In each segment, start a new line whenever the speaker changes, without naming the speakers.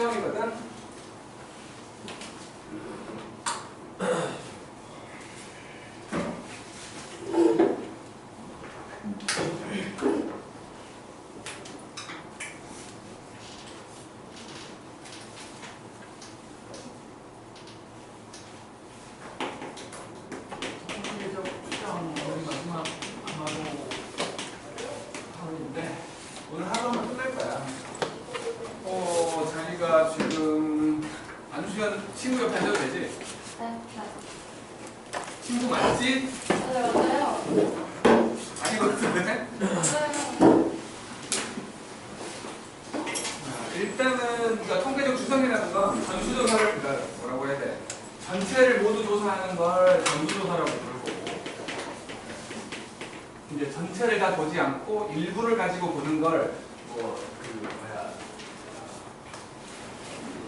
시험이거든. 오늘 하루만 끝날 거야. 자기가 지금 안수현 친구 옆에 앉아도 되지?
네.
친구 맞지?
네, 맞아요.
아닌 것 같은데?
네.
일단은 그러니까 통계적 추정이라는 건 전수조사를 그러니까 뭐라고 해야 돼? 전체를 모두 조사하는 걸 전수조사라고 부를 거고, 이제 전체를 다 보지 않고 일부를 가지고 보는 걸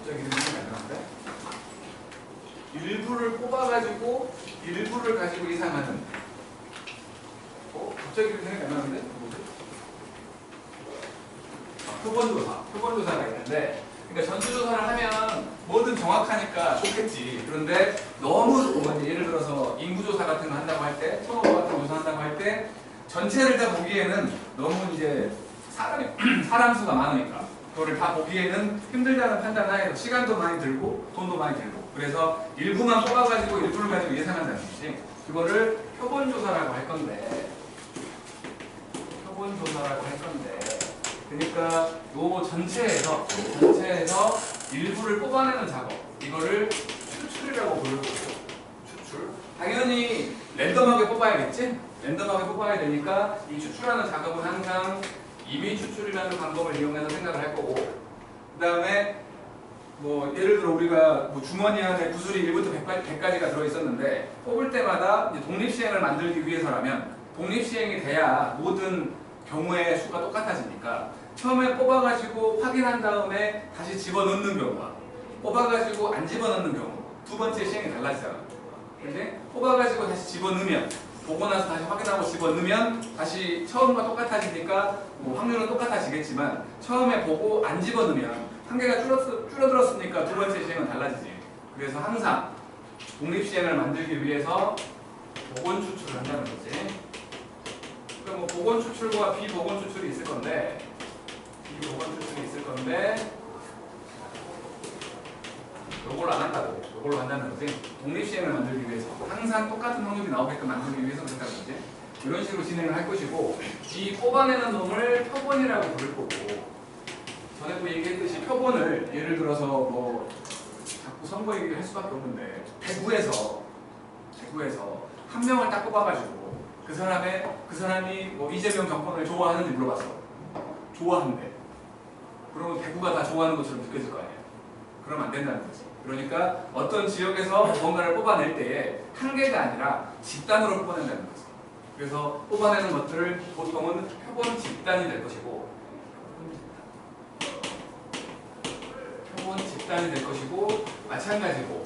저기 생각이 안 나는데? 일부를 뽑아가지고 일부를 가지고 예상하는. 갑자기 생각이 안 나는데? 뭐지? 표본조사가 있는데, 그러니까 전수조사를 하면 뭐든 정확하니까 좋겠지. 그런데 너무 예를 들어서 인구조사 같은 거 한다고 할 때, turnover 같은 거 조사한다고 할 때 전체를 다 보기에는 너무 이제 사람 수가 많으니까 그거를 다 보기에는 힘들다는 판단 하에서 시간도 많이 들고 돈도 많이 들고, 그래서 일부만 뽑아가지고 일부를 가지고 예상한다는 거지. 그거를 표본조사라고 할 건데, 그러니까 요 전체에서 일부를 뽑아내는 작업, 이거를 추출이라고 부르고, 추출. 당연히 랜덤하게 뽑아야겠지? 랜덤하게 뽑아야 되니까 이 추출하는 작업은 항상 임의 추출이라는 방법을 이용해서 생각을 할 거고, 그 다음에 뭐 예를 들어 우리가 뭐 주머니 안에 구슬이 1부터 100까지가 들어있었는데 뽑을 때마다 이제 독립시행을 만들기 위해서라면 독립시행이 돼야 모든 경우의 수가 똑같아지니까 처음에 뽑아가지고 확인한 다음에 다시 집어넣는 경우와 뽑아가지고 안 집어넣는 경우 두 번째 시행이 달라지잖아. 근데 뽑아가지고 다시 집어넣으면, 보고 나서 다시 확인하고 집어넣으면 다시 처음과 똑같아지니까 뭐 확률은 똑같아지겠지만, 처음에 보고 안 집어넣으면 한계가 줄어들었으니까 두 번째 시행은 달라지지. 그래서 항상 독립시행을 만들기 위해서 복원 추출을 한다는 거지. 그러니까 뭐 복원 추출과 비복원 추출이 있을 건데, 요걸 안 한다고, 요걸로 한다는 거지. 독립시행을 만들기 위해서 항상 똑같은 확률이 나오게끔 만들기 위해서 그렇다는 거지. 이런 식으로 진행을 할 것이고, 이 뽑아내는 놈을 표본이라고 부를 거고, 전에도 얘기했듯이 표본을 예를 들어서 뭐 자꾸 선거 얘기를 할 수밖에 없는데, 대구에서 한 명을 딱 뽑아가지고 그 사람이 뭐 이재명 정권을 좋아하는지 물어봤어. 좋아한대. 그러면 대구가 다 좋아하는 것처럼 느껴질 거 아니에요. 그러면 안 된다는 거지. 그러니까 어떤 지역에서 뭔가를 뽑아낼 때에 한 개가 아니라 집단으로 뽑아낸다는 거지. 그래서 뽑아내는 것들을 보통은 표본 집단이 될 것이고,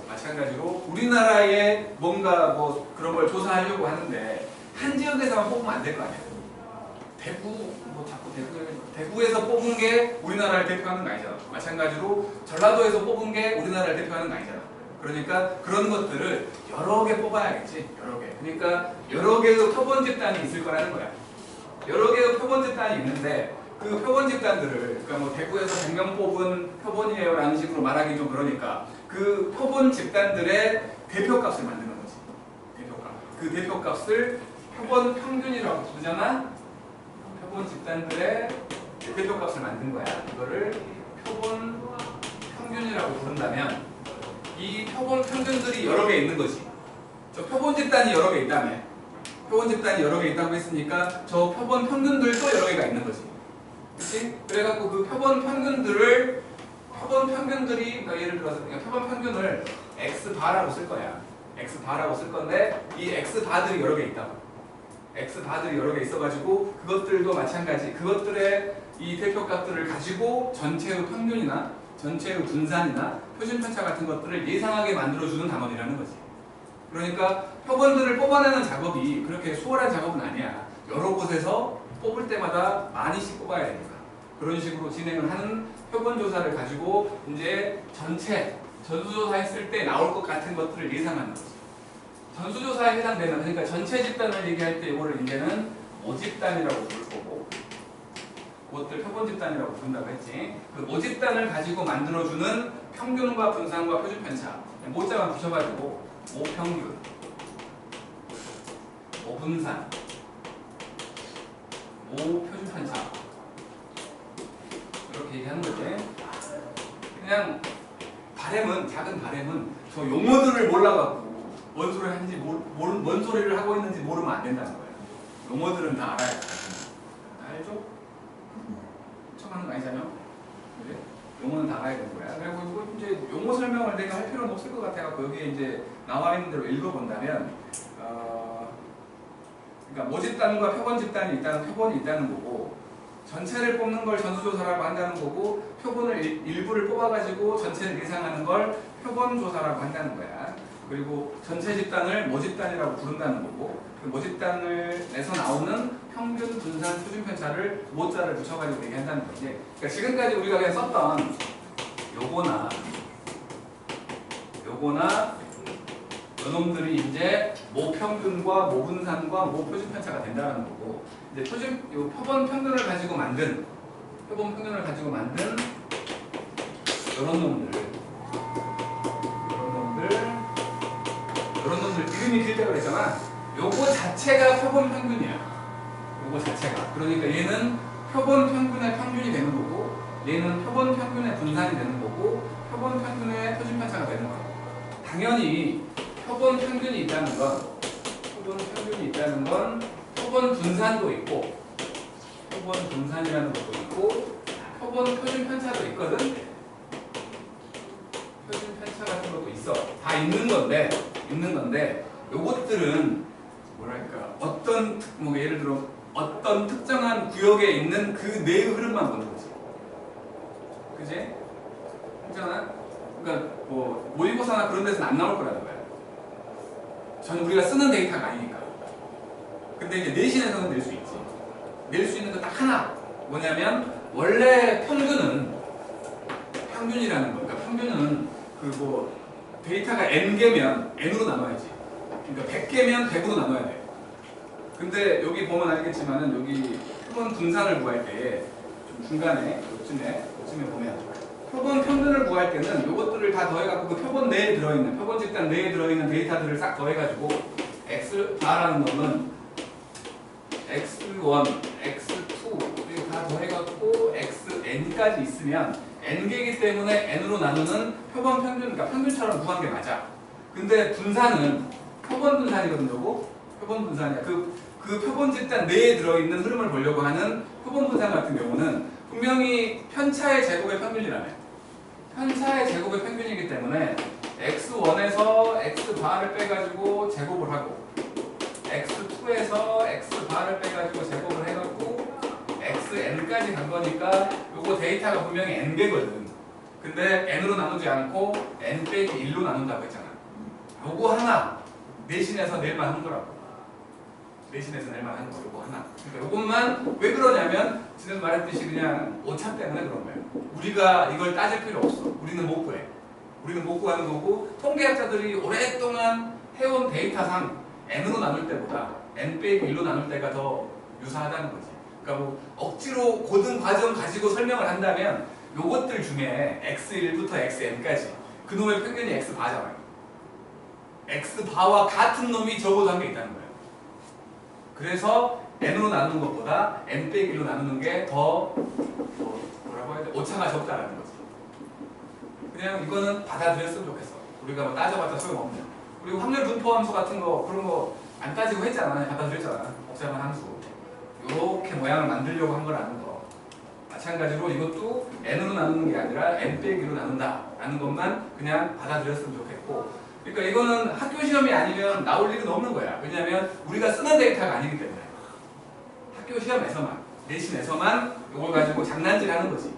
마찬가지로 우리나라에 뭔가 뭐 그런 걸 조사하려고 하는데 한 지역에서만 뽑으면 안 될 거 아니에요. 대구에서 뽑은 게 우리나라를 대표하는 거 아니잖아. 마찬가지로 전라도에서 뽑은 게 우리나라를 대표하는 거 아니잖아. 그러니까 그런 것들을 여러 개 뽑아야겠지. 여러 개. 그러니까 여러 개의 표본 집단이 있을 거라는 거야. 여러 개의 표본 집단이 있는데, 그 표본 집단들을, 그러니까 뭐 대구에서 100명 뽑은 표본이에요 라는 식으로 말하기 좀 그러니까 그 표본 집단들의 대표값을 만드는 거지. 대표값. 그 대표값을 표본 평균이라고 부르잖아. 표본 집단들의 대표값을 만든 거야. 이거를 표본 평균이라고 부른다면, 이 표본 평균들이 여러 개 있는 거지. 저 표본 집단이 여러 개 있다며. 표본 집단이 여러 개 있다고 했으니까 저 표본 평균들도 여러 개가 있는 거지. 그치? 그래갖고 그 표본 평균들이, 그러니까 예를 들어서 표본 평균을 X바라고 쓸 거야. X바라고 쓸 건데, 이 X바들이 여러 개 있다. X바들이 여러 개 있어가지고 그것들도 마찬가지. 그것들의 이 대표값들을 가지고 전체의 평균이나 전체의 분산이나 표준편차 같은 것들을 예상하게 만들어주는 단원이라는 거지. 그러니까 표본들을 뽑아내는 작업이 그렇게 수월한 작업은 아니야. 여러 곳에서 뽑을 때마다 많이씩 뽑아야 되니까. 그런 식으로 진행을 하는 표본 조사를 가지고 이제 전체 전수조사 했을 때 나올 것 같은 것들을 예상하는 거지. 전수조사에 해당되는, 그러니까 전체 집단을 얘기할 때 이거를 이제는 모집단이라고 부를 거고, 그것들 표본 집단이라고 부른다고 했지. 그 모집단을 가지고 만들어주는 평균과 분산과 표준 편차, 모자만 붙여가지고 모평균, 모분산, 모표준 편차 이렇게 얘기하는 거지. 그냥 바램은, 작은 바램은 저 용어들을 몰라갖고 뭔 소리를 하는지 뭔 소리를 하고 있는지 모르면 안 된다는 거예요. 용어들은 다 알아야 돼. 알죠? 처음하는 거 아니잖아요? 그래? 용어는 다 알아야 되는 거야. 그리고 이제 용어 설명을 내가 할 필요는 없을 것 같아요. 여기에 이제 나와 있는 대로 읽어본다면, 그러니까 모집단과 표본 집단이 있다는, 표본이 있다는 거고, 전체를 뽑는 걸 전수조사라고 한다는 거고, 표본을 일부를 뽑아가지고 전체를 예상하는 걸 표본조사라고 한다는 거야. 그리고 전체 집단을 모집단이라고 부른다는 거고, 그 모집단에서 나오는 평균, 분산, 표준 편차를 모자를 붙여가지고 얘기한다는 거지. 그러니까 지금까지 우리가 그냥 썼던 요거나 요놈들이 이제 모평균과 모분산과 모표준 편차가 된다는 거고, 이제 표본 평균을 가지고 만든 요런 놈들 이름이 길다고 그랬잖아. 요거 자체가 표본 평균이야. 요거 자체가. 그러니까 얘는 표본 평균의 평균이 되는 거고, 얘는 표본 평균의 분산이 되는 거고, 표본 평균의 표준 편차가 되는 거고. 당연히 표본 평균이 있다는 건 표본 분산도 있고, 표본 분산이라는 것도 있고, 표본 표준 편차도 있거든. 표준 편차 같은 것도 있어. 다 있는 건데 요것들은 뭐랄까 예를 들어 어떤 특정한 구역에 있는 그 내의 흐름만 보는 거지. 그지? 그렇잖아? 그러니까 뭐 모의고사나 그런 데서는 안 나올 거라는 거야. 저는 우리가 쓰는 데이터가 아니니까. 근데 이제 내신에서는 낼 수 있지. 낼 수 있는 거 딱 하나. 뭐냐면 원래 평균이라는 거. 그러니까 평균은 데이터가 n개면 n으로 나눠야지. 그러니까 100개면 100으로 나눠야 돼. 근데 여기 보면 알겠지만은 여기 표본 분산을 구할 때 좀 중간에 요쯤에 보면 표본 평균을 구할 때는 요것들을 다 더해갖고 그 표본 내에 들어있는, 표본 집단 내에 들어있는 데이터들을 싹 더해가지고 x라는 놈은 x1, x2 이거 다 더해갖고 xn까지 있으면 n개이기 때문에 n으로 나누는 표본 평균, 그러니까 평균처럼 구한 게 맞아. 근데 분산은 표본 분산이거든요. 표본 분산이야. 그 표본 집단 내에 들어있는 흐름을 보려고 하는 표본 분산 같은 경우는 분명히 편차의 제곱의 평균이라며. 편차의 제곱의 평균이기 때문에 x1에서 x바를 빼가지고 제곱을 하고, x2에서 x바를 빼가지고 제곱을 해갖고 xn까지 간 거니까 요거 데이터가 분명히 n개거든. 근데 n으로 나누지 않고 n 빼기 1로 나눈다고 했잖아. 요거 하나 내신에서 낼만 한 거라고. 내신에서 낼만 한 거 요거 하나. 그러니까 요것만 왜 그러냐면 지금 말했듯이 그냥 오차 때문에 그런 거예요. 우리가 이걸 따질 필요 없어. 우리는 못 구해. 우리는 못 구하는 거고, 통계학자들이 오랫동안 해온 데이터상 n으로 나눌 때보다 n 빼기 1로 나눌 때가 더 유사하다는 거지. 그러니까 뭐 억지로 고등 과정 가지고 설명을 한다면 요것들 중에 x1부터 xn까지 그 놈의 평균이 x바잖아요. x바와 같은 놈이 적어도 한 게 있다는 거예요. 그래서 n으로 나누는 것보다 n 빼기 1로 나누는 게 더 뭐라고 해야 돼? 오차가 적다라는 거지. 그냥 이거는 받아들였으면 좋겠어. 우리가 뭐 따져봤자 소용없네. 그리고 확률 분포 함수 같은 거 그런 거 안 따지고 했잖아. 받아들였잖아. 복잡한 함수. 요렇게 모양을 만들려고 한 거라는 거. 마찬가지로 이것도 n으로 나누는 게 아니라 n 빼기로 나눈다 라는 것만 그냥 받아들였으면 좋겠고, 그러니까 이거는 학교 시험이 아니면 나올 일은 없는 거야. 왜냐하면 우리가 쓰는 데이터가 아니기 때문에. 학교 시험에서만, 내신에서만 이걸 가지고 장난질 하는 거지.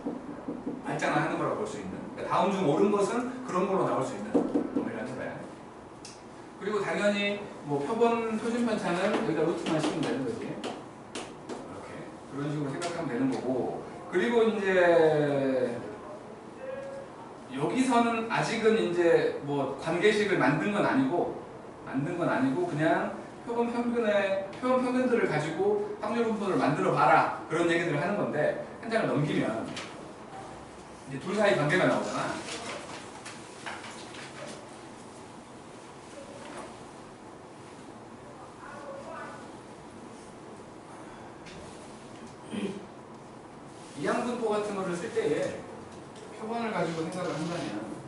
말장난 하는 거라고 볼 수 있는. 그러니까 다음 중 옳은 것은 그런 걸로 나올 수 있는 놈이라는 거야. 그리고 당연히 뭐 표준 편차는 여기다 루트만 씌우면 되는 거지. 이렇게 그런 식으로 생각하면 되는 거고, 그리고 이제 여기서는 아직은 이제 뭐 관계식을 만든 건 아니고 그냥 표본 평균들을 가지고 확률 분포를 만들어 봐라 그런 얘기들을 하는 건데 한 장을 넘기면 이제 둘 사이 관계가 나오잖아. 이항분포 같은 거를 쓸 때에 표본을 가지고 생각을 한다면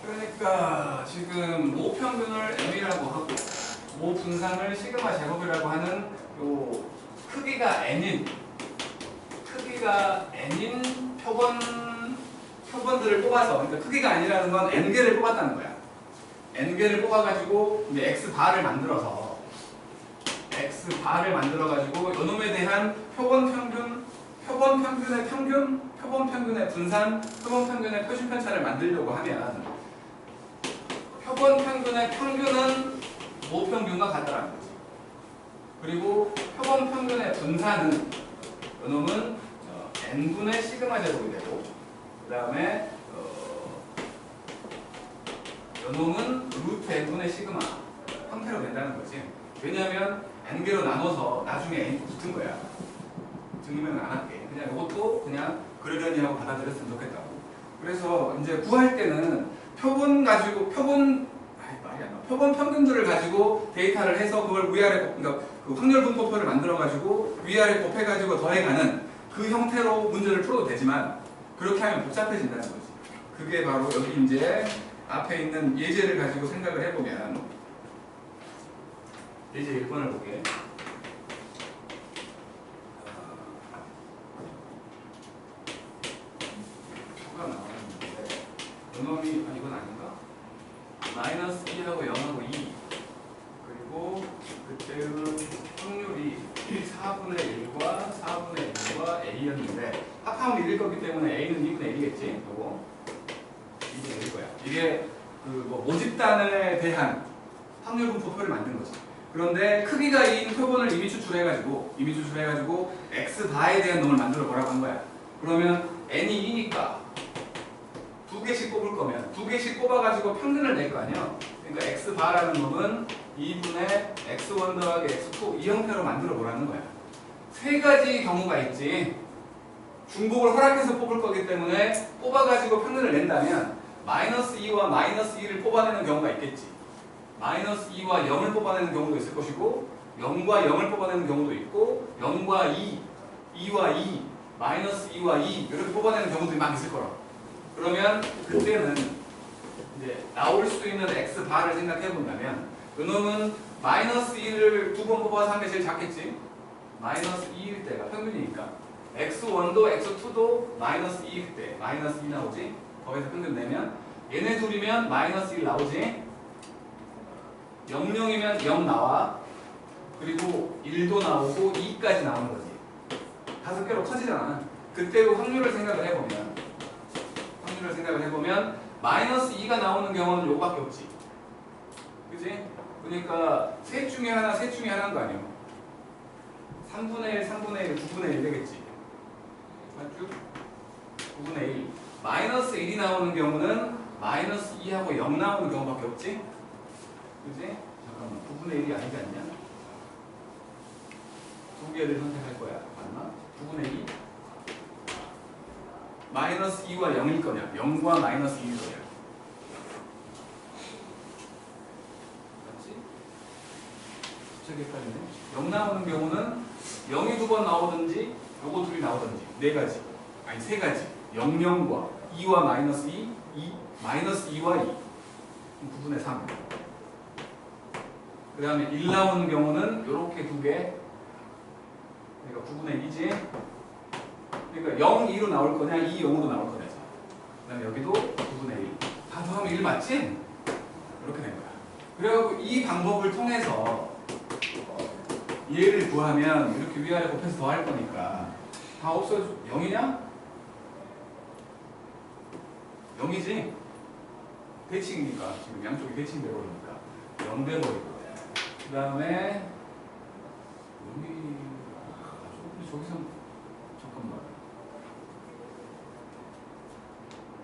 그러니까 지금 모 평균을 m이라고 하고 모 분산을 시그마 제곱이라고 하는 요 크기가 n인 표본들을 뽑아서 그러니까 크기가 아니라는 건 n개를 뽑았다는 거야. n개를 뽑아가지고 이제 x바를 만들어서 가지고 요놈에 대한 표본 평균의 평균, 표본 평균의 분산, 표본 평균의 표준 편차를 만들려고 하면 표본 평균의 평균은 모 평균과 같다라는 거지. 그리고 표본 평균의 분산은 요놈은 n분의 시그마 제곱이 되고 그 다음에 요놈은 루트 n분의 시그마 형태로 된다는 거지. 왜냐하면 n개로 나눠서 나중에 n이 붙은 거야. 증명은 안 할게. 그냥 이것도 그냥 그러려니 하고 받아들였으면 좋겠다고. 그래서 이제 구할 때는 표본 평균들을 가지고 데이터를 해서 그걸 위아래 그러니까 그 확률 분포표를 만들어 가지고 위아래 곱해 가지고 더해가는 그 형태로 문제를 풀어도 되지만 그렇게 하면 복잡해진다는 거지. 그게 바로 여기 이제 앞에 있는 예제를 가지고 생각을 해보면 예제 1번을 볼게. 표가 나왔는데 요놈이 이건 아닌가? 마이너스 2하고 0하고 2 그리고 그때는 확률이 4분의 1과 4분의 1과 A였는데 합하면 1일 거기 때문에 A는 2분의 1이겠지? 요거 2분의 1일 거야. 이게 그 뭐 모집단에 대한 확률 분포표를 만든 거지. 그런데 크기가 2인 표본을 이미 추출해가지고 x바에 대한 놈을 만들어 보라고 한 거야. 그러면 n이 2니까 두 개씩 뽑을 거면 두 개씩 뽑아가지고 평균을 낼 거 아니야. 그러니까 x바라는 놈은 2분의 x1 더하기 x2 이 형태로 만들어 보라는 거야. 세 가지 경우가 있지. 중복을 허락해서 뽑을 거기 때문에 뽑아가지고 평균을 낸다면 마이너스 2와 마이너스 2를 뽑아내는 경우가 있겠지. 마이너스 2와 0을 뽑아내는 경우도 있을 것이고 0과 0을 뽑아내는 경우도 있고 0과 2, 2와 2, 마이너스 2와 2 이렇게 뽑아내는 경우들이 막 있을 거라. 그러면 그때는 이제 나올 수 있는 x바를 생각해 본다면 그놈은 마이너스 2를 두 번 뽑아서 한 게 제일 작겠지. 마이너스 2일 때가 평균이니까 x1도 x2도 마이너스 2일 때 마이너스 2 나오지. 거기서 평균 내면 얘네 둘이면 마이너스 1 나오지. 00이면 0 나와. 그리고 1도 나오고 2까지 나오는 거지. 5개로 커지잖아. 그때 그 확률을 생각을 해보면 마이너스 2가 나오는 경우는 요거밖에 없지. 그지? 그러니까 셋 중에 하나인 거 아니에요. 3분의 1, 3분의 1, 9분의 1 되겠지. 맞죠? 9분의 1. 마이너스 1이 나오는 경우는 마이너스 2하고 0 나오는 경우밖에 없지. 그지? 잠깐만. 9분의 1이 아니지 않냐? 두 개를 선택할 거야. 맞나? 9분의 2. 마이너스 2와 0일 거냐? 0과 마이너스 2일 거냐? 맞지? 갑자기 헷갈리네. 0 나오는 경우는 0이 두 번 나오든지 요거 둘이 나오든지 네 가지. 아니 세 가지. 00과 2와 마이너스 2, 마이너스 2와 2. 9분의 3. 그 다음에 1 나오는 경우는 요렇게 두 개. 그러니까 9분의 2지. 그러니까 0, 2로 나올 거냐, 2, 0으로 나올 거냐. 그 다음에 여기도 9분의 1. 다 더하면 1 맞지? 이렇게 된 거야. 그래갖고 이 방법을 통해서 얘를 구하면 이렇게 위아래 곱해서 더할 거니까 다 없어져. 0이냐? 0이지? 대칭이니까. 지금 양쪽이 대칭돼 버리니까 0 돼 버리고. 그 다음에 여기 저기서 잠깐만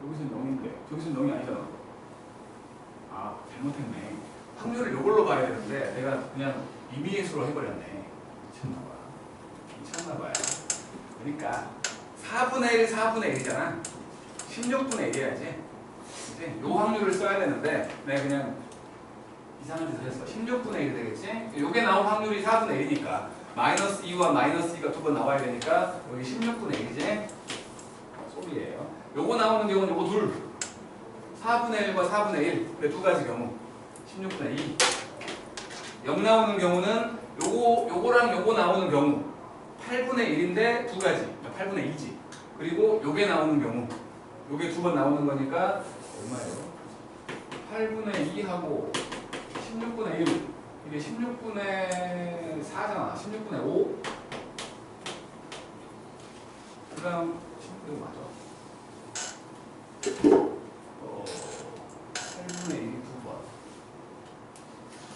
여기서는 0인데 저기서는 0이 아니잖아. 아, 잘못했네. 확률을 이걸로 봐야 되는데 내가 그냥 임의수로 해버렸네. 미쳤나봐요. 그러니까 4분의 1, 4분의 1이잖아. 16분의 1이야지. 이제 요 확률을 써야 되는데 내가 그냥 이상한 짓을 했어. 16분의 1이 되겠지? 요게 나올 확률이 4분의 1이니까 마이너스 2와 마이너스 2가 두 번 나와야 되니까 여기 16분의 1이지? 소리예요. 요거 나오는 경우는 요거 둘. 4분의 1과 4분의 1. 그래 두 가지 경우. 16분의 2. 0 나오는 경우는 요거랑 요거 나오는 경우 8분의 1인데 두 가지. 8분의 2지. 그리고 요게 나오는 경우 요게 두 번 나오는 거니까 얼마예요? 8분의 2하고 16분의 1. 이게 16분의 4잖아. 16분의 5. 그 다음, 이거 맞아. 8분의 1이 두 번.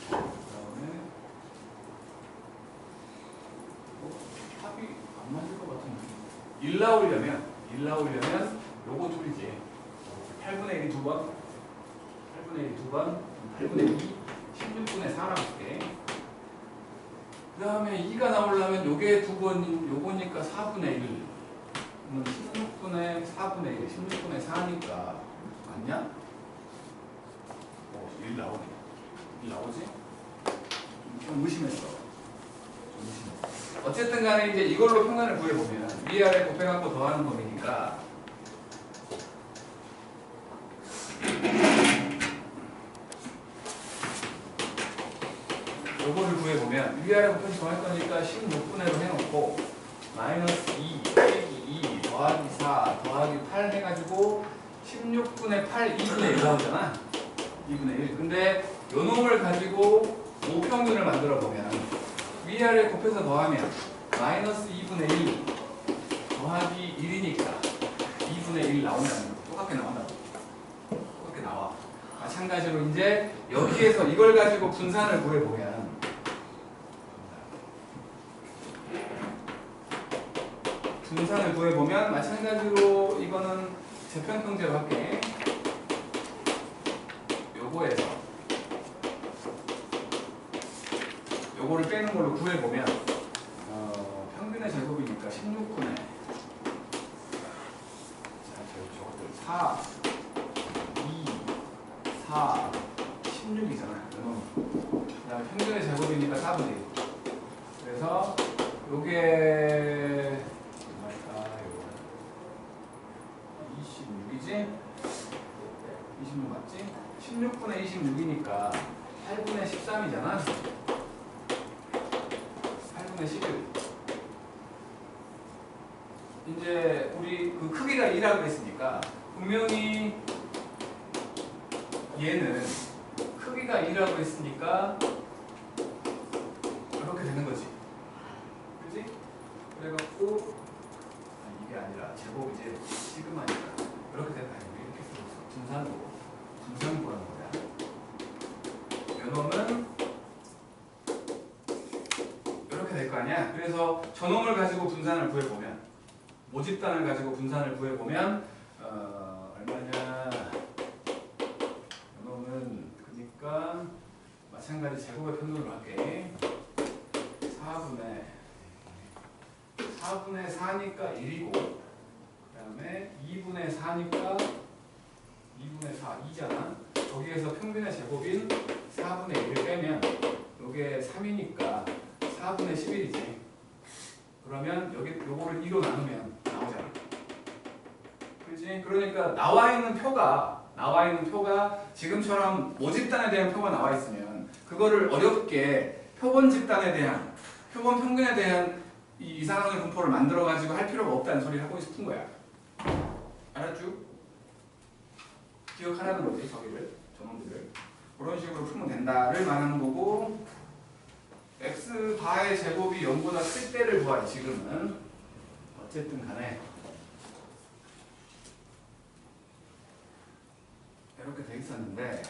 그 다음에, 합이 안 맞을 것 같은데. 1 나오려면, 요거 둘이지. 8분의 1이 두 번. 8분의 1이 두 번. 8분의 2. 16분의 4라고 할게. 그 다음에 2가 나오려면 요게 두 번인 요거니까 4분의 1. 16분의 4분의 1. 16분의 4니까 맞냐? 1 나오네. 1 나오지? 좀 의심했어. 어쨌든 간에 이제 이걸로 평면을 구해보면 위아래 곱해갖고 더하는 범위니까 요거를 구해보면 위아래 곱해서 더할 거니까 16분의로 해놓고 마이너스 2 빼기 2 더하기 4 더하기 8 해가지고 16분의 8 2분의 1 나오잖아. 2분의 1. 근데 요 놈을 가지고 모평균을 만들어보면 위아래 곱해서 더하면 마이너스 2분의 1 더하기 1이니까 2분의 1 나오면 똑같게 나온다고. 똑같게 나와. 마찬가지로 이제 여기에서 이걸 가지고 분산을 구해보면 마찬가지로 이거는 재편통제로 할게. 요거에서 요거를 빼는 걸로 구해보면 평균의 제곱이니까 16분의 저것들 4 2 4 16이잖아요. 그 다음에 평균의 제곱이니까 4분의 1. 그래서 요게 26이지? 26 맞지? 16분의 26이니까 8분의 13이잖아. 8분의 11. 이제 우리 그 크기가 2라고 했으니까 분명히 얘는 크기가 2라고 했으니까 이렇게 되는 거지. 그지? 그래갖고 이게 아니라 제곱이지. 시그마니까 이렇게 되는 거 아니고 이렇게 쓰고 분산으로 분산 구하는 거야. 요놈은 이렇게 될 거 아니야. 그래서 저놈을 가지고 분산을 구해보면 모집단을 가지고 분산을 구해보면 얼마냐. 요놈은 그러니까 마찬가지 제곱의 평균으로 할게. 4분의 4니까 1이고 그 다음에 2분의 4니까 2분의 4, 2잖아. 거기에서 평균의 제곱인 4분의 1을 빼면 요게 3이니까 4분의 11이지. 그러면 여기 요거를 2로 나누면 나오잖아. 그렇지? 그러니까 나와 있는 표가 지금처럼 모집단에 대한 표가 나와 있으면 그거를 어렵게 표본 집단에 대한 표본 평균에 대한 이 이상학의 분포를 만들어 가지고 할 필요가 없다는 소리를 하고 싶은 거야. 알았죠? 기억하라는 거지, 저놈들을. 그런 식으로 풀면 된다를 말하는 거고, x 바의 제곱이 0보다 클 때를 구하지, 지금은. 어쨌든 간에 이렇게 돼 있었는데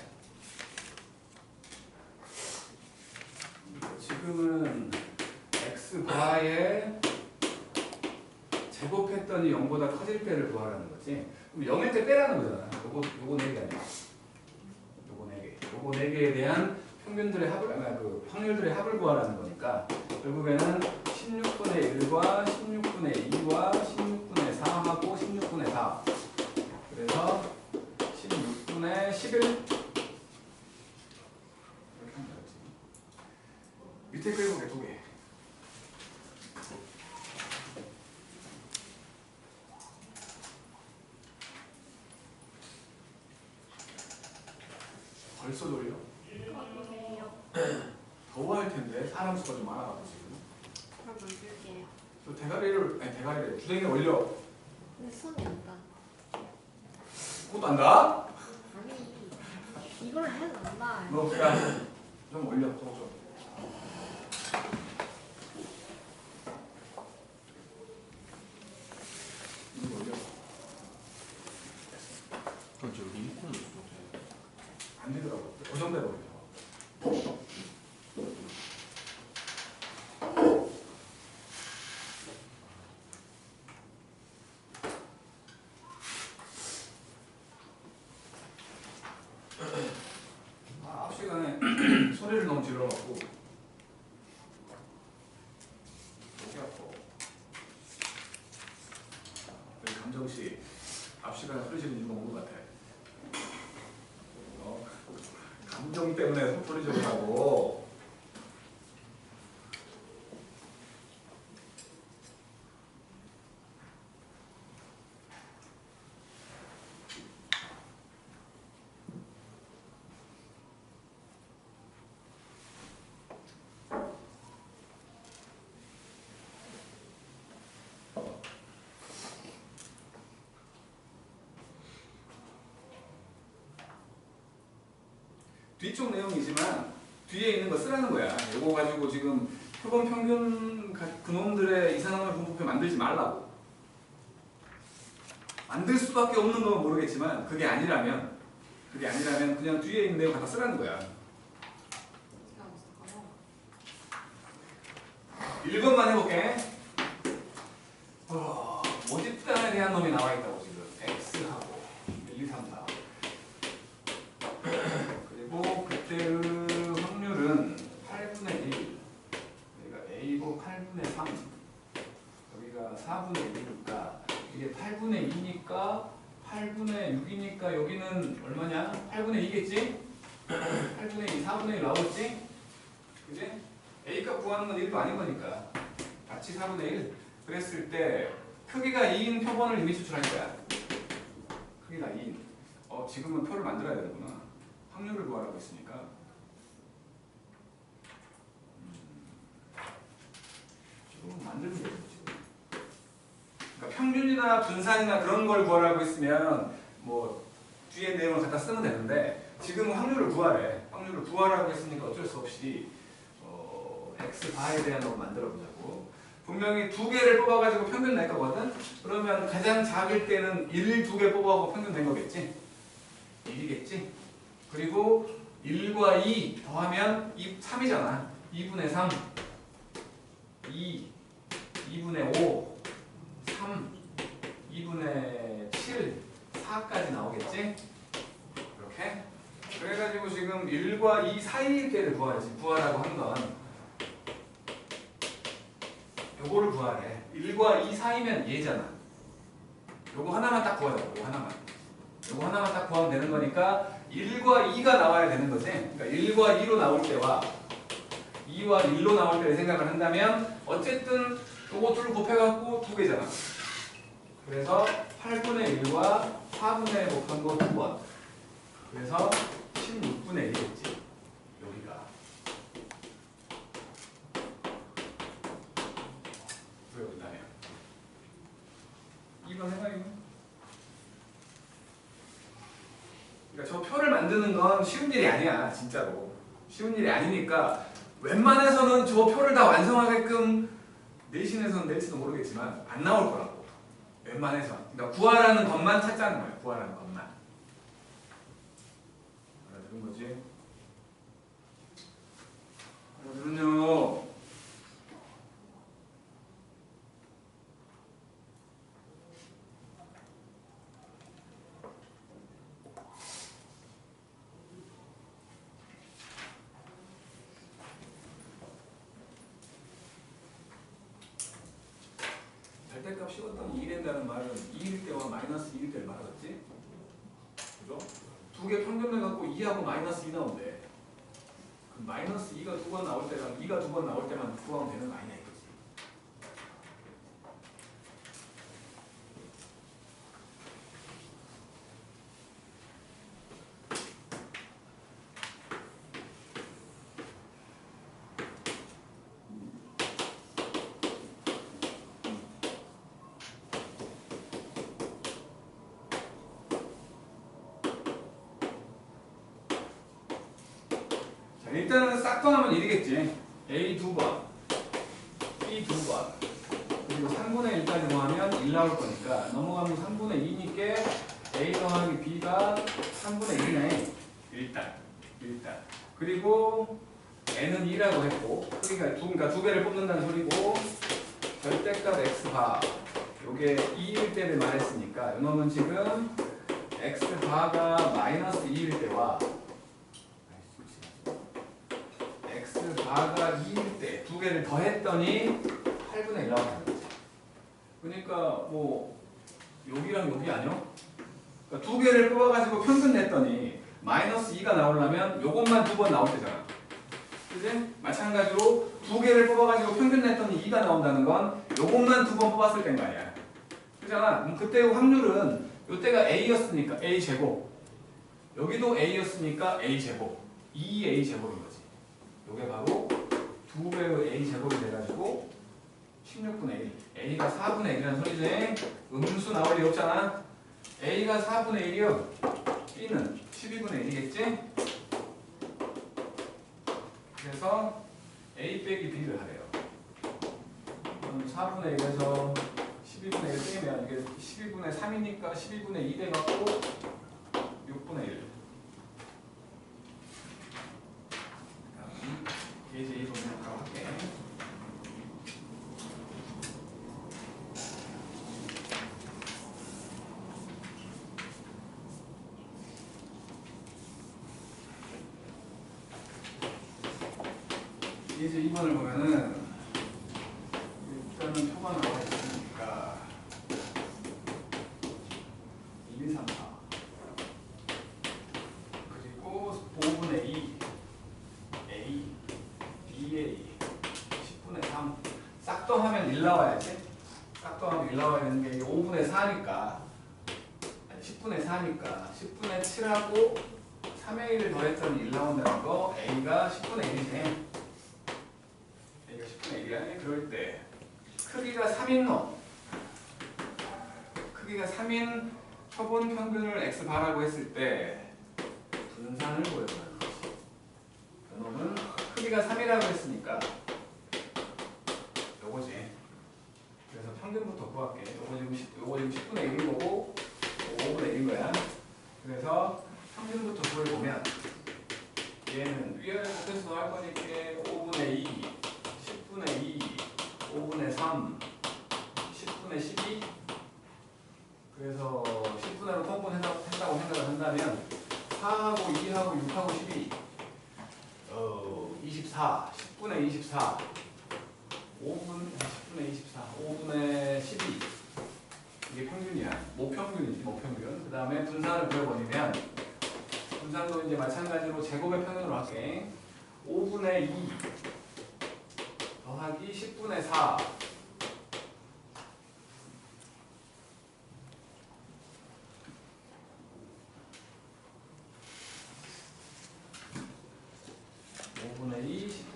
지금은 x 바의 제곱했더니 0보다 커질 때를 구하라는 거지. 그럼 0일 때 빼라는 거잖아. 요거 4개 아니야. 요거 4개. 요거 4개에 대한 평균들의 합을, 그 확률들의 합을 구하라는 거니까 결국에는 16분의 1과 16분의 2와 16분의 4하고 16분의 4. 그래서 16분의 11. 이렇게 하면 되지. 밑에 끌고 두 개. 벌써 돌려? 더워할 텐데 사람 수가 좀 많아가지고 지금.
그럼 물 줄게요.
또 대가리를 주댕이에 올려.
근데 손이 안 가.
그것도 안 가?
아니 이걸 해도 안 나.
너 그냥 좀 올려. 좀. 이거 올려.
그럼 저 리모컨을 좀
안 되더라고. 고정돼버려. 앞 시간에 소리를 너무 질러갖고 목이 아파. 우리 감정씨 앞 시간에 소리 지르는 이유가 뭔 것 같아? 감정 때문에 소리 지르라고. 뒤쪽 내용이지만 뒤에 있는 거 쓰라는 거야. 이거 가지고 지금 표본 평균 그놈들의 이산화탄소 분포표 만들지 말라고. 만들 수밖에 없는 건 모르겠지만 그게 아니라면 그냥 뒤에 있는 내용 갖다 쓰라는 거야. 1번만 해볼게. 모집단에 대한 놈이 나와 있다고 지금. X하고 1, 2, 3, 4. 그리고 그때의 확률은 8분의 1. 여기가 A고 8분의 3. 여기가 4분의 1이니까 이게 8분의 2니까 8분의 6이니까 여기는 얼마냐? 8분의 2겠지? 8분의 2, 4분의 1 나오겠지? 그지? A값 구하는 건 1도 아닌 거니까 같이 4분의 1. 그랬을 때 크기가 2인 표본을 이미 추출할 거야. 크기가 2인. 지금은 표를 만들어야 되는구나. 확률을 구하라고 했으니까. 지금 만들면 되죠. 지금. 그러니까 평균이나 분산이나 그런 걸 구하라고 했으면 뭐 뒤에 내용을 갖다 쓰면 되는데 지금은 확률을 구하래. 확률을 구하라고 했으니까 어쩔 수 없이 X바에 대한 걸 만들어 보자고. 분명히 2개를 뽑아가지고 평균 낼 거거든? 그러면 가장 작을 때는 1, 2개 뽑아갖고 평균 낸 거겠지? 1이겠지? 그리고 1과 2 더하면 3이잖아. 2분의 3, 2, 2분의 5, 3, 2분의 7, 4까지 나오겠지? 이렇게? 그래가지고 지금 1과 2 사이의 를 구하라고 한 건 요거를 구하래. 1과 2 사이면 얘잖아. 요거 하나만 딱 구하자고. 요거 하나만 딱 구하면 되는 거니까 1과 2가 나와야 되는 거지. 그러니까 1과 2로 나올 때와 2와 1로 나올 때를 생각을 한다면 어쨌든 요거 둘을 곱해갖고 2개잖아. 그래서 8분의 1과 4분의 1 곱한 거 2번. 그래서 16분의 1이겠지. 여기가. 왜 여기다면? 2번 해봐요. 그러니까 저 표를 만드는 건 쉬운 일이 아니야. 진짜로. 쉬운 일이 아니니까 웬만해서는 저 표를 다 완성하게끔 내신에서는 낼지도 모르겠지만 안 나올 거라고. 웬만해서. 그러니까 구하라는 것만 찾자는 거야. 구하라는 것만. 알아들은 거지? 알아들었냐? 씌웠더니 2 된다는 말은 2일 때와 마이너스 2일 때를 말하겠지? 그죠? 두 개 평균을 갖고 2하고 마이너스 2 나온대. 그럼 마이너스 2가 두 번 나올 때랑 2가 두 번 나올 때만 구하면 되는 거 아니냐 이거지. 자, 일단은 싹 더하면 1이겠지. A 두 번, B 두 번, 그리고 3분의 1까지 더하면 1 나올 거니까 넘어가면 3분의 2니까 A 더하기 B가 3분의 1이네. 일단. 그리고 N은 2라고 했고, 그러니까 두 개를 뽑는다는 소리고, 절대값 X바, 요게 2일 때를 말했으니까, 이놈은 지금 X바가 마이너스 2일 때와 X바가 2일 때 두 개를 더했더니 8분의 1 나온다는 거지. 그러니까 뭐 여기랑 여기 아니요? 그러니까 두 개를 뽑아가지고 평균 냈더니 마이너스 2가 나오려면 요것만 두 번 나올 때잖아. 그지? 마찬가지로 두 개를 뽑아가지고 평균 냈더니 2가 나온다는 건 요것만 두 번 뽑았을 때인 거 아니야. 그잖아. 그때 확률은 요때가 A였으니까 A제곱, 여기도 A였으니까 A제곱, 2A제곱인 거지. 요게 바로 두 배의 A제곱이 돼가지고 16분의 1. A가 4분의 1이라는 소리지. 음수 나올 일 없잖아. A가 4분의 1이요. B는 12분의 1이겠지? 그래서 A 빼기 B를 하래요. 그럼 4분의 1에서 12분의 1 빼면 이게 12분의 3이니까 12분의 2 돼갖고 6분의 1. 이제 이 부분을 가볼게. 이제 2번을 보면은 일단은 표가 나와 있으니까 1, 2, 3, 4 그리고 5분의 2 A BA 10분의 3 싹 더하면 1 나와야지. 싹 더하면 1 나와야 되는 게 이게 5분의 4니까 아니 10분의 4니까 10분의 7하고 3의 1을 더했더니 1 나온다는 거. A가 10분의 1이지. A가 10분의 1이야. 그럴 때 크기가 3인 놈, 크기가 3인 표본 평균을 X바라고 했을 때 분산을 보여주는 거지. 그놈은 크기가 3이라고 했으니까 요거지. 그래서 평균부터 구할게. 요거 지금 10분의 1인 거고 5분의 1인 거야. 그래서 평균부터 구해보면 얘는 위아래 곱해서 할 거니까 5분의 2, 10분의 2, 5분의 3, 10분의 12. 그래서 10분의로 통분했다고 생각을 한다면 4하고 2하고 6하고 12 24, 10분의 24, 10분의 24, 5분의 12. 이게 평균이야. 모평균이지, 모평균. 그 다음에 분산을 그려버리면, 분산도 이제 마찬가지로 제곱의 평균으로 할게. 5분의 2 더하기 10분의 4.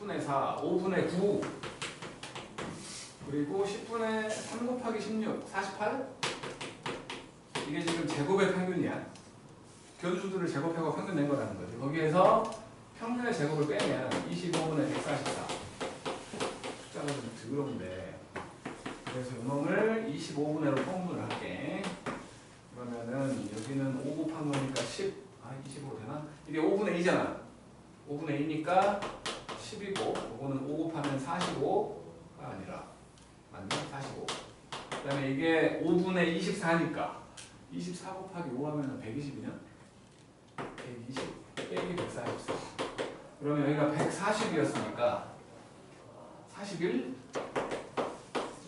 (5분의 4) 5분의 9 그리고 10분의 3 곱하기 16 48. 이게 지금 제곱의 평균이야. 교주들을 제곱하고 평균 낸 거라는 거지. 거기에서 평균의 제곱을 빼면 25분의 144. 숫자가 좀 더러운데, 그래서 이놈을 25분의로 통분을 할게. 그러면은 여기는 5 곱한 거니까 10, 25 되나? 이게 5분의 2잖아. 5분의 2니까 10이고, 이거는 5 곱하면 45가 아니라, 맞나? 45. 그 다음에 이게 5분의 24니까, 24 곱하기 5 하면 120이냐? 120 빼기 144. 그러면 여기가 140이었으니까, 41?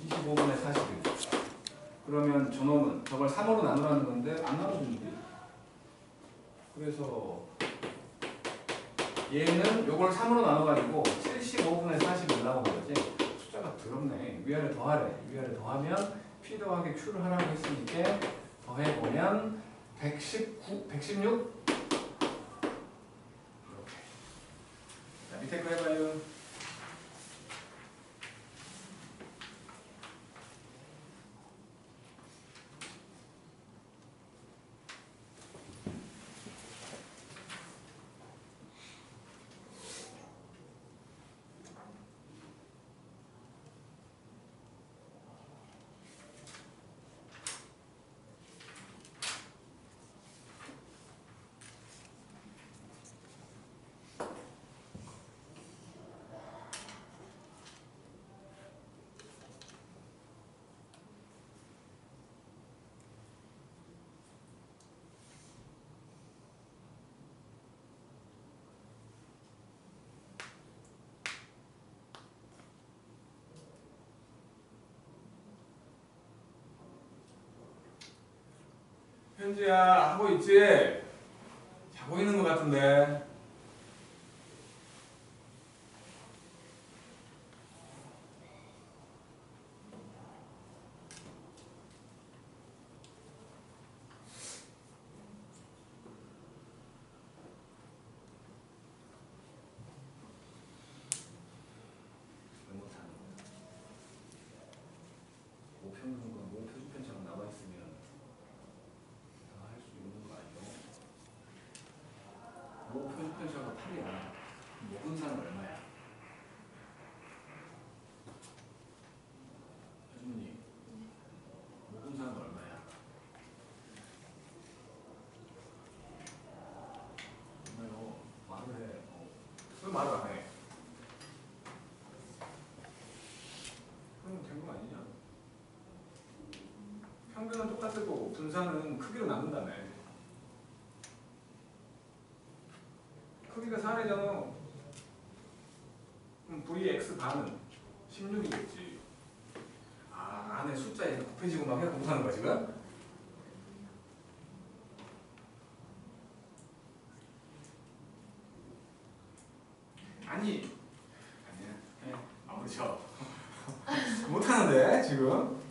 25분의 41. 그러면 저놈은 저걸 3으로 나누라는 건데 안 나눠주는데. 그래서 얘는 요걸 3으로 나눠가지고 75분의 40을 나오는 거지. 숫자가 더럽네. 위아래 더하래. 위아래 더하면 P 더하기 Q를 하라고 했으니까 더해보면 116? 이렇게. 자, 밑에 거 해봐요. 현지야 하고 있지? 자고 있는 것 같은데. 왜 못하는 거야? 모평균과 모표준편처럼 나와 있으면 다 할 수 있는 거 아니에요? 모표준편처럼 8이야. 모분사는 얼마야? 하준이 모분사는 얼마야? 얼마요? 말을 해. 왜 말을 안 해? 그럼 된 거 아니냐? 평균은 똑같아도 분산은 크기로 나눈다며. 크기가 4래잖아. 그럼 Vx 반은 16이겠지. 아, 안에 숫자에 곱해지고 막 해서 못하는 거야 지금? 아니 아니야. 네. 아무리 쳐. 못하는데 지금?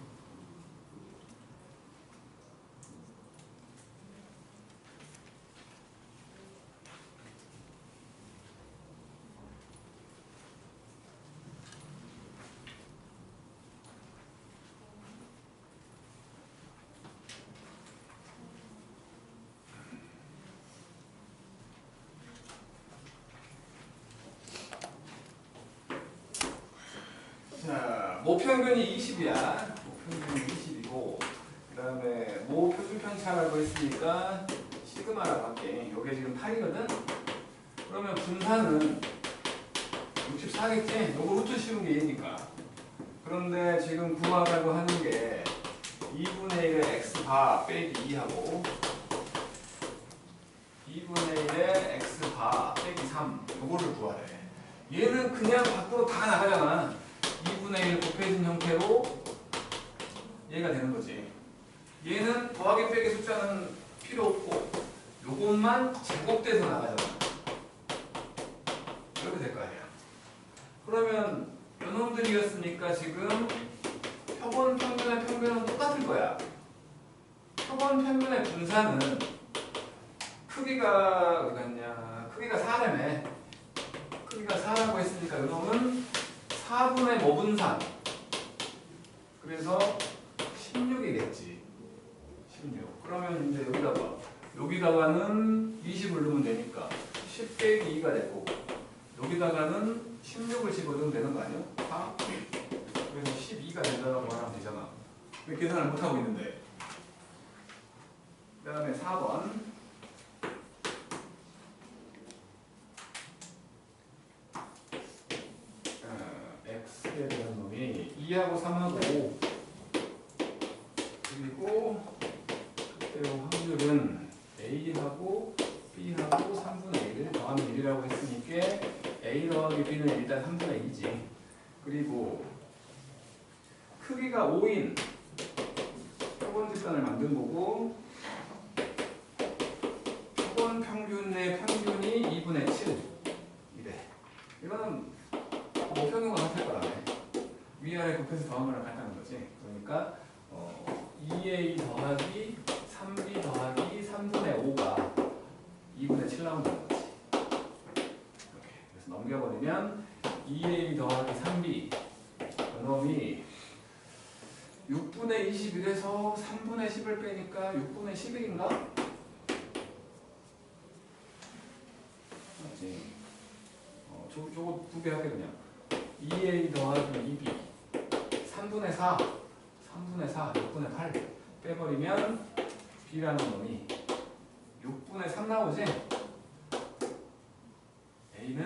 자, 모평균이 20이야. 모평균이 20이고, 그 다음에 모표준편차라고 했으니까 시그마라고 할게. 요게 지금 8이거든? 그러면 분산은 64겠지? 요거 루트 씌운 게 얘니까. 그런데 지금 구하라고 하는 게 2분의 1의 x바 빼기 2하고 2분의 1의 x바 빼기 3 요거를 구하래. 얘는 그냥 밖으로 다 나가잖아. 2분의 1 곱해진 형태로 얘가 되는 거지. 얘는 더하기 빼기 숫자는 필요 없고 요것만 제곱돼서 나가잖아. 이렇게 될 거 아니야. 그러면 요놈들이었으니까 지금 표본 평균의 평균은 똑같을 거야. 표본 평균의 분산은 크기가 어디 갔냐? 크기가 4라며. 크기가 4라고 했으니까 요놈은 4분의 모분산. 그래서 16이겠지. 16. 그러면 이제 여기다가는 20을 넣으면 되니까 10 빼기 2가 되고 여기다가는 16을 집어넣으면 되는 거 아니야? 4? 그래서 12가 된다고 말하면 되잖아. 왜 계산을 못하고 있는데. 그 다음에 4번. x에 대한 놈이 2하고 3하고 5. 그리고 그때의 확률은 a하고 b하고 3분의 1 더하면 1이라고 했으니까 a 더하기 b는 일단 3분의 2지. 그리고 크기가 5인 표본 집단을 만든 거고 표본 평균의 평균이 2분의 7 이래. 이거는 뭐 평균과 같을 거라네. 위아래 곱해서 더한 거랑 같다는 거지. 그러니까 2a 더하기 3b 더하기 3분의 5가 2분의 7 나온다는 거지. 이렇게. 그래서 넘겨버리면 2a 더하기 3b 그놈이 6분의 21에서 3분의 10을 빼니까 6분의 11인가? 맞지? 저거 두 배 할게 그냥. 2a 더하기 2b 3분의 4 6분의 8 빼버리면 b라는 놈이 6분의 3 나오지? a는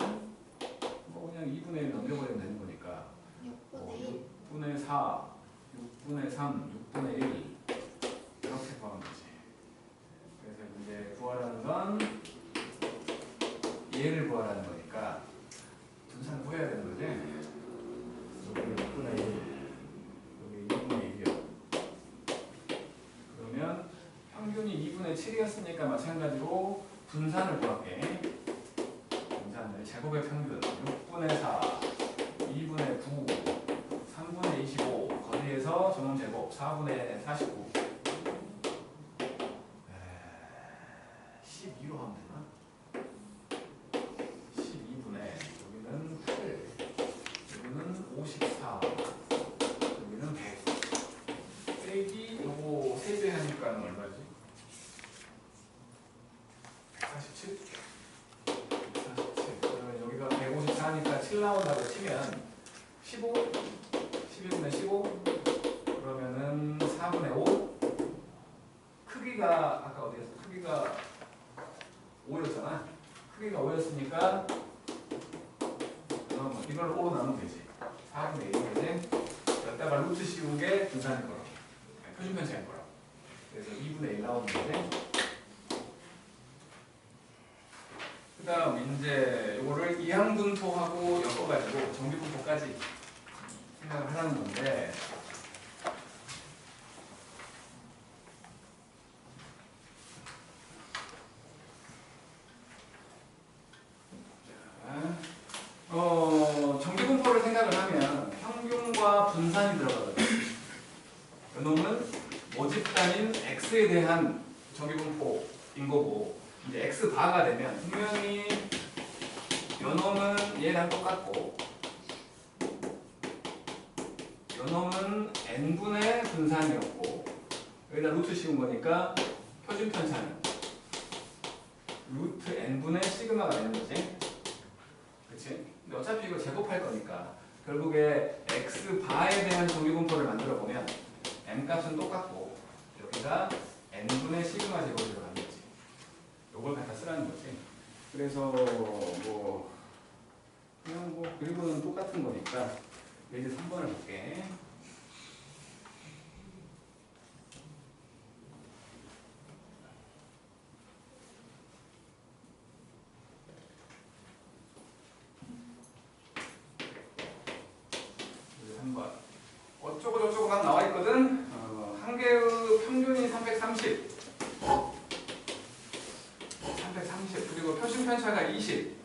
뭐 그냥 2분의 1 넘겨버리면 되는 거니까
6분의 1.
6분의 4 6분의 3 6분의 1 이렇게 구하는 거지. 그래서 이제 구하라는 건 얘를 구하라는 거니까 분산 구해야 되는 거지. 여기 6분의 1 여기 2분의 1이요. 그러면 평균이 2분의 7이었으니까 마찬가지로 분산을 구할게. 분산을 제곱의 평균 6분의 4 2분의 9 3분의 25 거기에서 전원 제곱 4분의 49 12로 하면 되나? 12분의 여기는 8 여기는 54 여기는 100 빼기 요거 3배 하니까는 얼마지? 147 그러면 여기가 154니까 7 나온다고 치면 15 11분의 15 그러면은 4분의 5 크기가 아까 어디였어? 크기가 5였잖아. 크기가 5였으니까 이걸 5로 나누면 되지. 4분의 1이 되지. 여기다가 루트 씌운 게 분산일 거라고. 표준 편차일 거라고. 그래서 2분의 1 나오는 거지. 그 다음 이제 이거를 이항분포하고 엮어가지고 정비분포까지 생각을 하라는 건데 정비분포를 생각을 하면 평균과 분산이 들어가거든요. 이놈은 모집단인 x에 대한 정비분포인 거고 이제 x바가 되면 분명히 요놈은 얘랑 똑같고 요놈은 n분의 분산이었고 여기다 루트 씌운 거니까 표준 편차는 루트 n분의 시그마가 되는 거지. 그치? 근데 어차피 이거 제곱할 거니까 결국에 x바에 대한 정비분포를 만들어 보면 m 값은 똑같고 여기가 n분의 시그마 제곱이 들어가는 거지. 요걸 갖다 쓰라는 거지. 그래서 뭐 그냥 뭐 그리고는 똑같은 거니까 이제 3번을 볼게. 이제 3번 어쩌고 저쩌고 막 나와 있거든. 한 개의 평균이 330 그리고 표준 편차가 20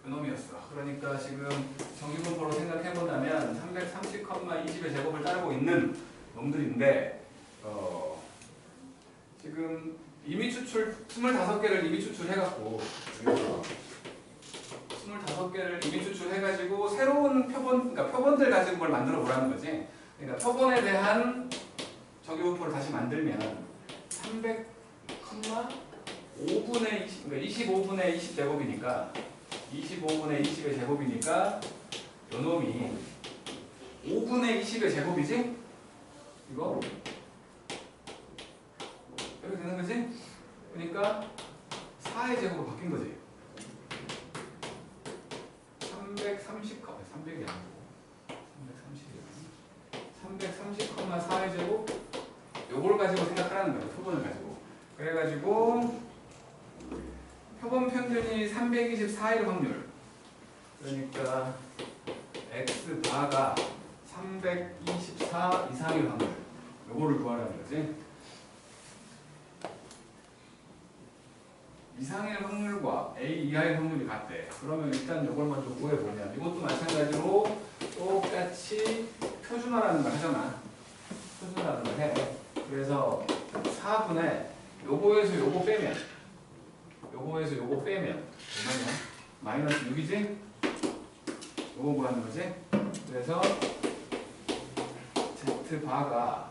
그놈이었어. 그러니까 지금 정기분포로 생각해본다면 330,20의 제곱을 따르고 있는 놈들인데 지금 이미 추출 25개를 이미 추출해갖고 25개를 이미 추출해가지고 새로운 표본, 그러니까 표본들 가지고 뭘 만들어 보라는 거지. 그러니까 표본에 대한 정기분포를 다시 만들면 300,5분의 20, 그러니까 25분의 20 제곱이니까 25분의 20의 제곱이니까 요놈이 5분의 20의 제곱이지? 이거? 이렇게 되는 거지? 그러니까 4의 제곱으로 바뀐 거지. 330, 300이 아니고 330,4의 제곱 요걸 가지고 생각하라는 거예요. 표본을 가지고. 그래가지고 표본 평균이 324일 확률. 그러니까 x바가 324 이상의 확률. 요거를 구하라는 거지. 이상의 확률과 A 이하의 확률이 같대. 그러면 일단 요걸 먼저 구해보면 이것도 마찬가지로 똑같이 표준화라는 걸 하잖아. 표준화라는 걸 해. 그래서 4분의 요거에서 요거 빼면 요거에서 요거 빼면 얼마냐? 마이너스 6이지? 요거 구하는 거지? 그래서 Z바가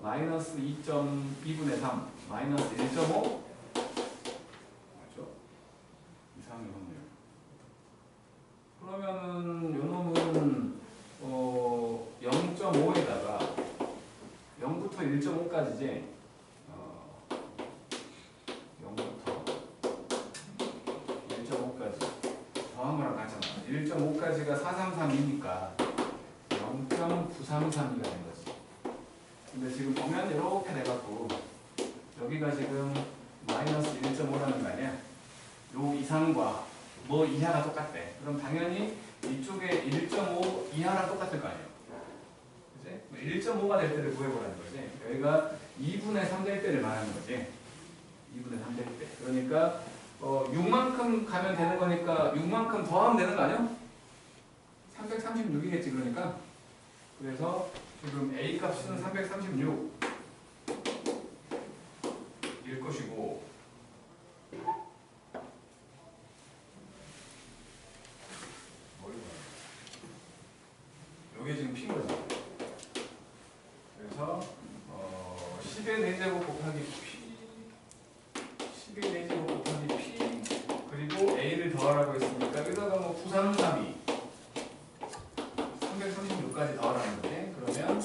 마이너스 2.2분의 3 마이너스 1.5 맞죠? 이상의 확률. 그러면은 요 놈은 0.5에다가 0부터 1.5까지지 0부터 1.5까지 더한 거랑 같잖아. 1.5까지가 433이니까 0.933이가 된 거지. 근데 지금 보면 이렇게 돼갖고 여기가 지금 마이너스 1.5라는 거 아니야? 요 이상과 뭐 이하가 똑같대. 그럼 당연히 이쪽에 1.5 이하랑 똑같을 거 아니에요. 그치? 1.5가 될 때를 구해보라는 거지. 여기가 2분의 3 될 때를 말하는 거지. 2분의 3 될 때. 그러니까 6만큼 가면 되는 거니까 6만큼 더하면 되는 거 아니야? 336이겠지 그러니까. 그래서 지금 A 값은 336일 것이고 여기 지금 P인 거잖아. 그래서 10의 4제곱 곱하기 P 10의 4제곱 곱하기 P 그리고 A를 더하라고 했으니까 여기다가 뭐 9332 336까지 더하라는 거네. 그러면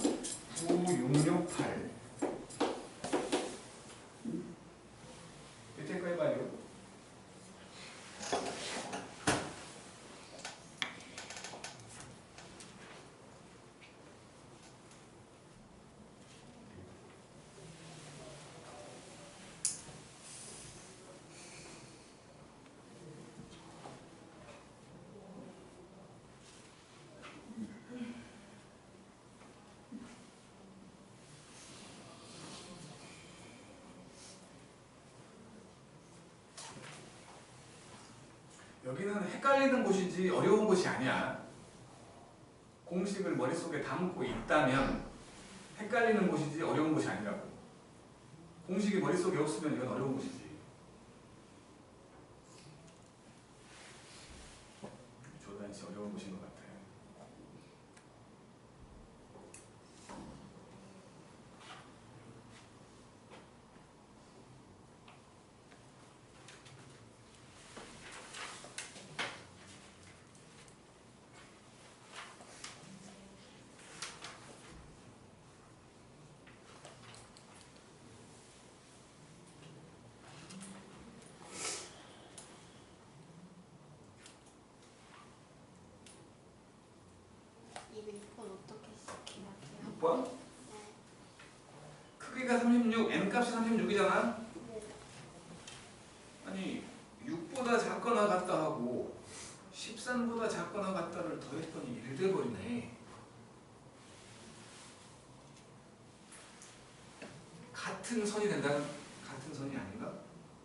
9668 밑에 거 해봐요. 여기는 헷갈리는 곳이지 어려운 곳이 아니야. 공식을 머릿속에 담고 있다면 헷갈리는 곳이지 어려운 곳이 아니라고. 공식이 머릿속에 없으면 이건 어려운 곳이지. 조단 씨 어려운 곳인 것 같아.
이거 6번 어떻게 시켜야 돼요?
6번? 크기가 36, n값이 36이잖아?
네.
아니 6보다 작거나 같다 하고 13보다 작거나 같다를 더했더니 1 돼버리네. 같은 선이 된다는 같은 선이 아닌가?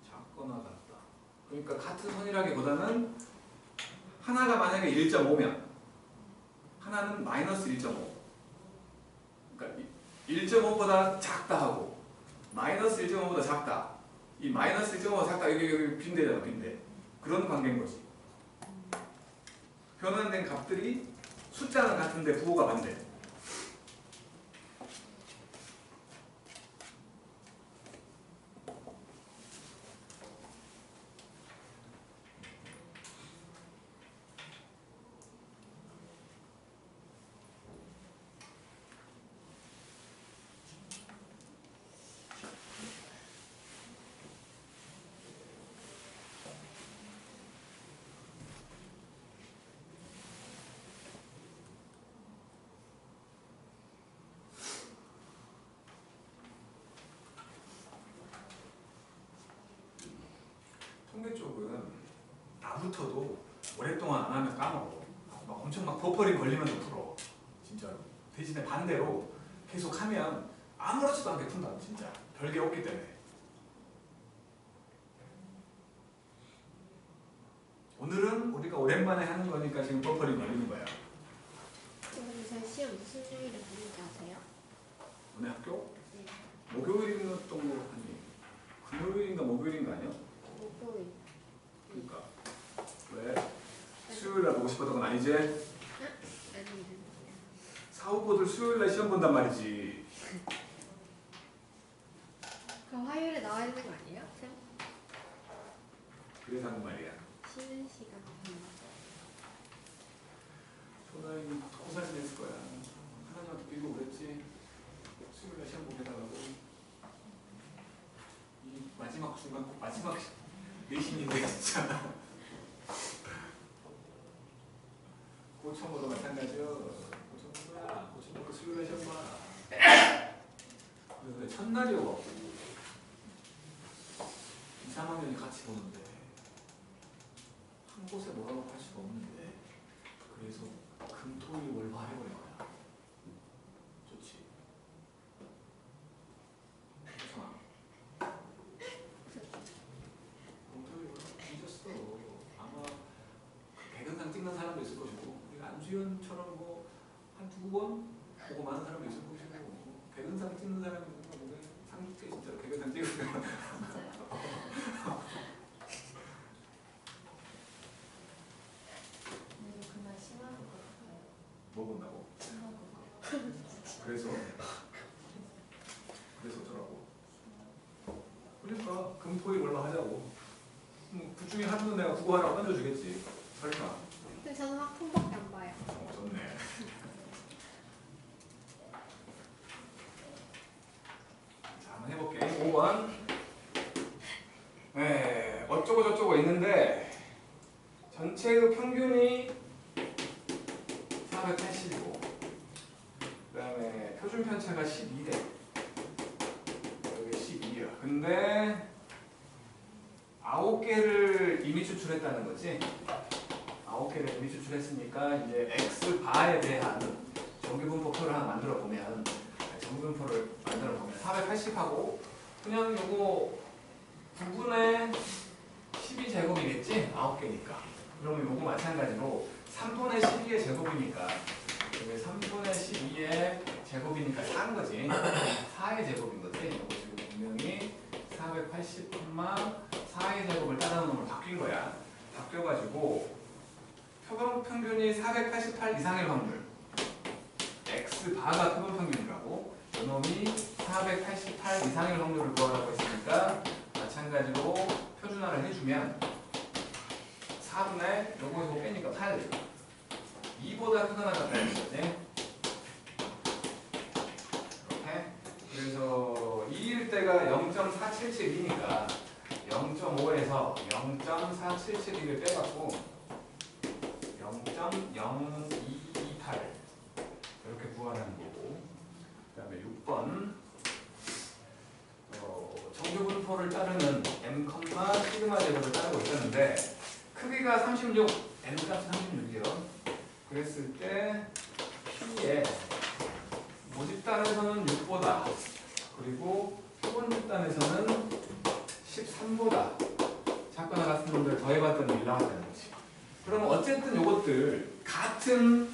작거나 같다. 그러니까 같은 선이라기보다는 하나가 만약에 1.5면 하나는 마이너스 1.5. 그러니까 1.5보다 작다 하고 마이너스 1.5보다 작다. 이 마이너스 1.5보다 작다. 여기 빈대잖아, 빈대. 그런 관계인 거지. 변환된 값들이 숫자는 같은데 부호가 반대. 통계 쪽은 나부터도 오랫동안 안 하면 까먹어. 막 엄청 막 버퍼링 걸리면서 풀어. 진짜. 진짜로. 대신에 반대로 계속 하면 아무렇지도 않게 푼다. 진짜 별게 없기 때문에. 오늘은 우리가 오랜만에 하는 거니까 지금 버퍼링 걸리는 거야.
근데 저희 시험 무슨 요일에 보는지 아세요?
오늘 학교?
네.
목요일이면 또 아니 금요일인가 목요일인가 아니야?
목요일.
그러니까 왜? 수요일날 보고 싶었던 건 아니지?
아니면
사후보들 수요일날 시험 본단 말이지.
그럼 화요일에 나와 있는 거 아니에요? 쌤?
그래서 하는 말이야.
쉬는 시간.
초나이 고사진 했을 거야. 하나님한테 빌고 그랬지. 수요일날 시험 보게 해달라고. 이 마지막 순간 꼭 마지막 내신인데 진짜. 고청으로 마찬가지요. 고청구야. 고청구 수요일날 시험 봐. 그래서 첫날이어갖고 2, 3학년이 같이 보는데 한 곳에 몰아놓고 할 수가 없는데 그래서 금토일 월화 해버린 거야. 좋지. 괜찮아. 금토일 월화 뒤졌어. 아마 그 백은상 찍는 사람도 있을 것이고 우리 안수현처럼 뭐 한 두 번 보고 많은 사람도 있을 것이고 백은상 찍는 사람이 누가 보면 상주께 진짜로 백은상 찍으면
진짜요? 그날 심한 거 같아요.
뭐 본다고?
심한 거.
그래서 어쩌라고? 그러니까 금토일 월화 하자고. 그 중에 하루는 내가 국어 하나 던져주겠지. 설마.
근데 저는 학통밖에 안 봐요.
좋네. 자, 한번 해볼게. 5번. 네, 어쩌고 저쩌고 있는데 전체의 평균이 480이고 그 다음에 표준 편차가 12대. 여기 12야. 근데 9개를 이미 추출했다는 거지. 9개를 이미 추출했으니까 이제 X바에 대한 정규분포표를 하나 만들어 보면 정규분포를 만들어 보면 480하고 그냥 요거 9분의 12제곱이겠지? 9개니까. 그러면 요거 마찬가지로 3분의 12의 제곱이니까 여기 3분의 12의 제곱이니까 4인 거지. 4의 제곱인 거지. 요거 지금 분명히 480, 4의 제곱을 따르는 놈으로 바뀐 거야. 바뀌어가지고 표본 평균이 488 이상일 확률. X바가 표본 평균이라고. 이놈이 488 이상일 확률을 구하라고 했으니까 마찬가지로 표준화를 해주면 4분의 요거 빼니까 8. 2보다 크거나 같다 했거든. 이렇게. 그래서 2일 때가 0.477이니까 0.5에서 0.477을 빼갖고 0.0228 이렇게 구하라는 거고. 그 다음에 6번 정규분포를 따르는 m, 시그마 제곱을 따르고 있었는데 크기가 36, n 값이 36이요. 그랬을 때 P의 모집단에서는 6보다 그리고 표본 집단에서는 13보다 작거나 같은 놈들 더해봤더니 1 나왔다는 거지. 그러면 어쨌든 요것들 같은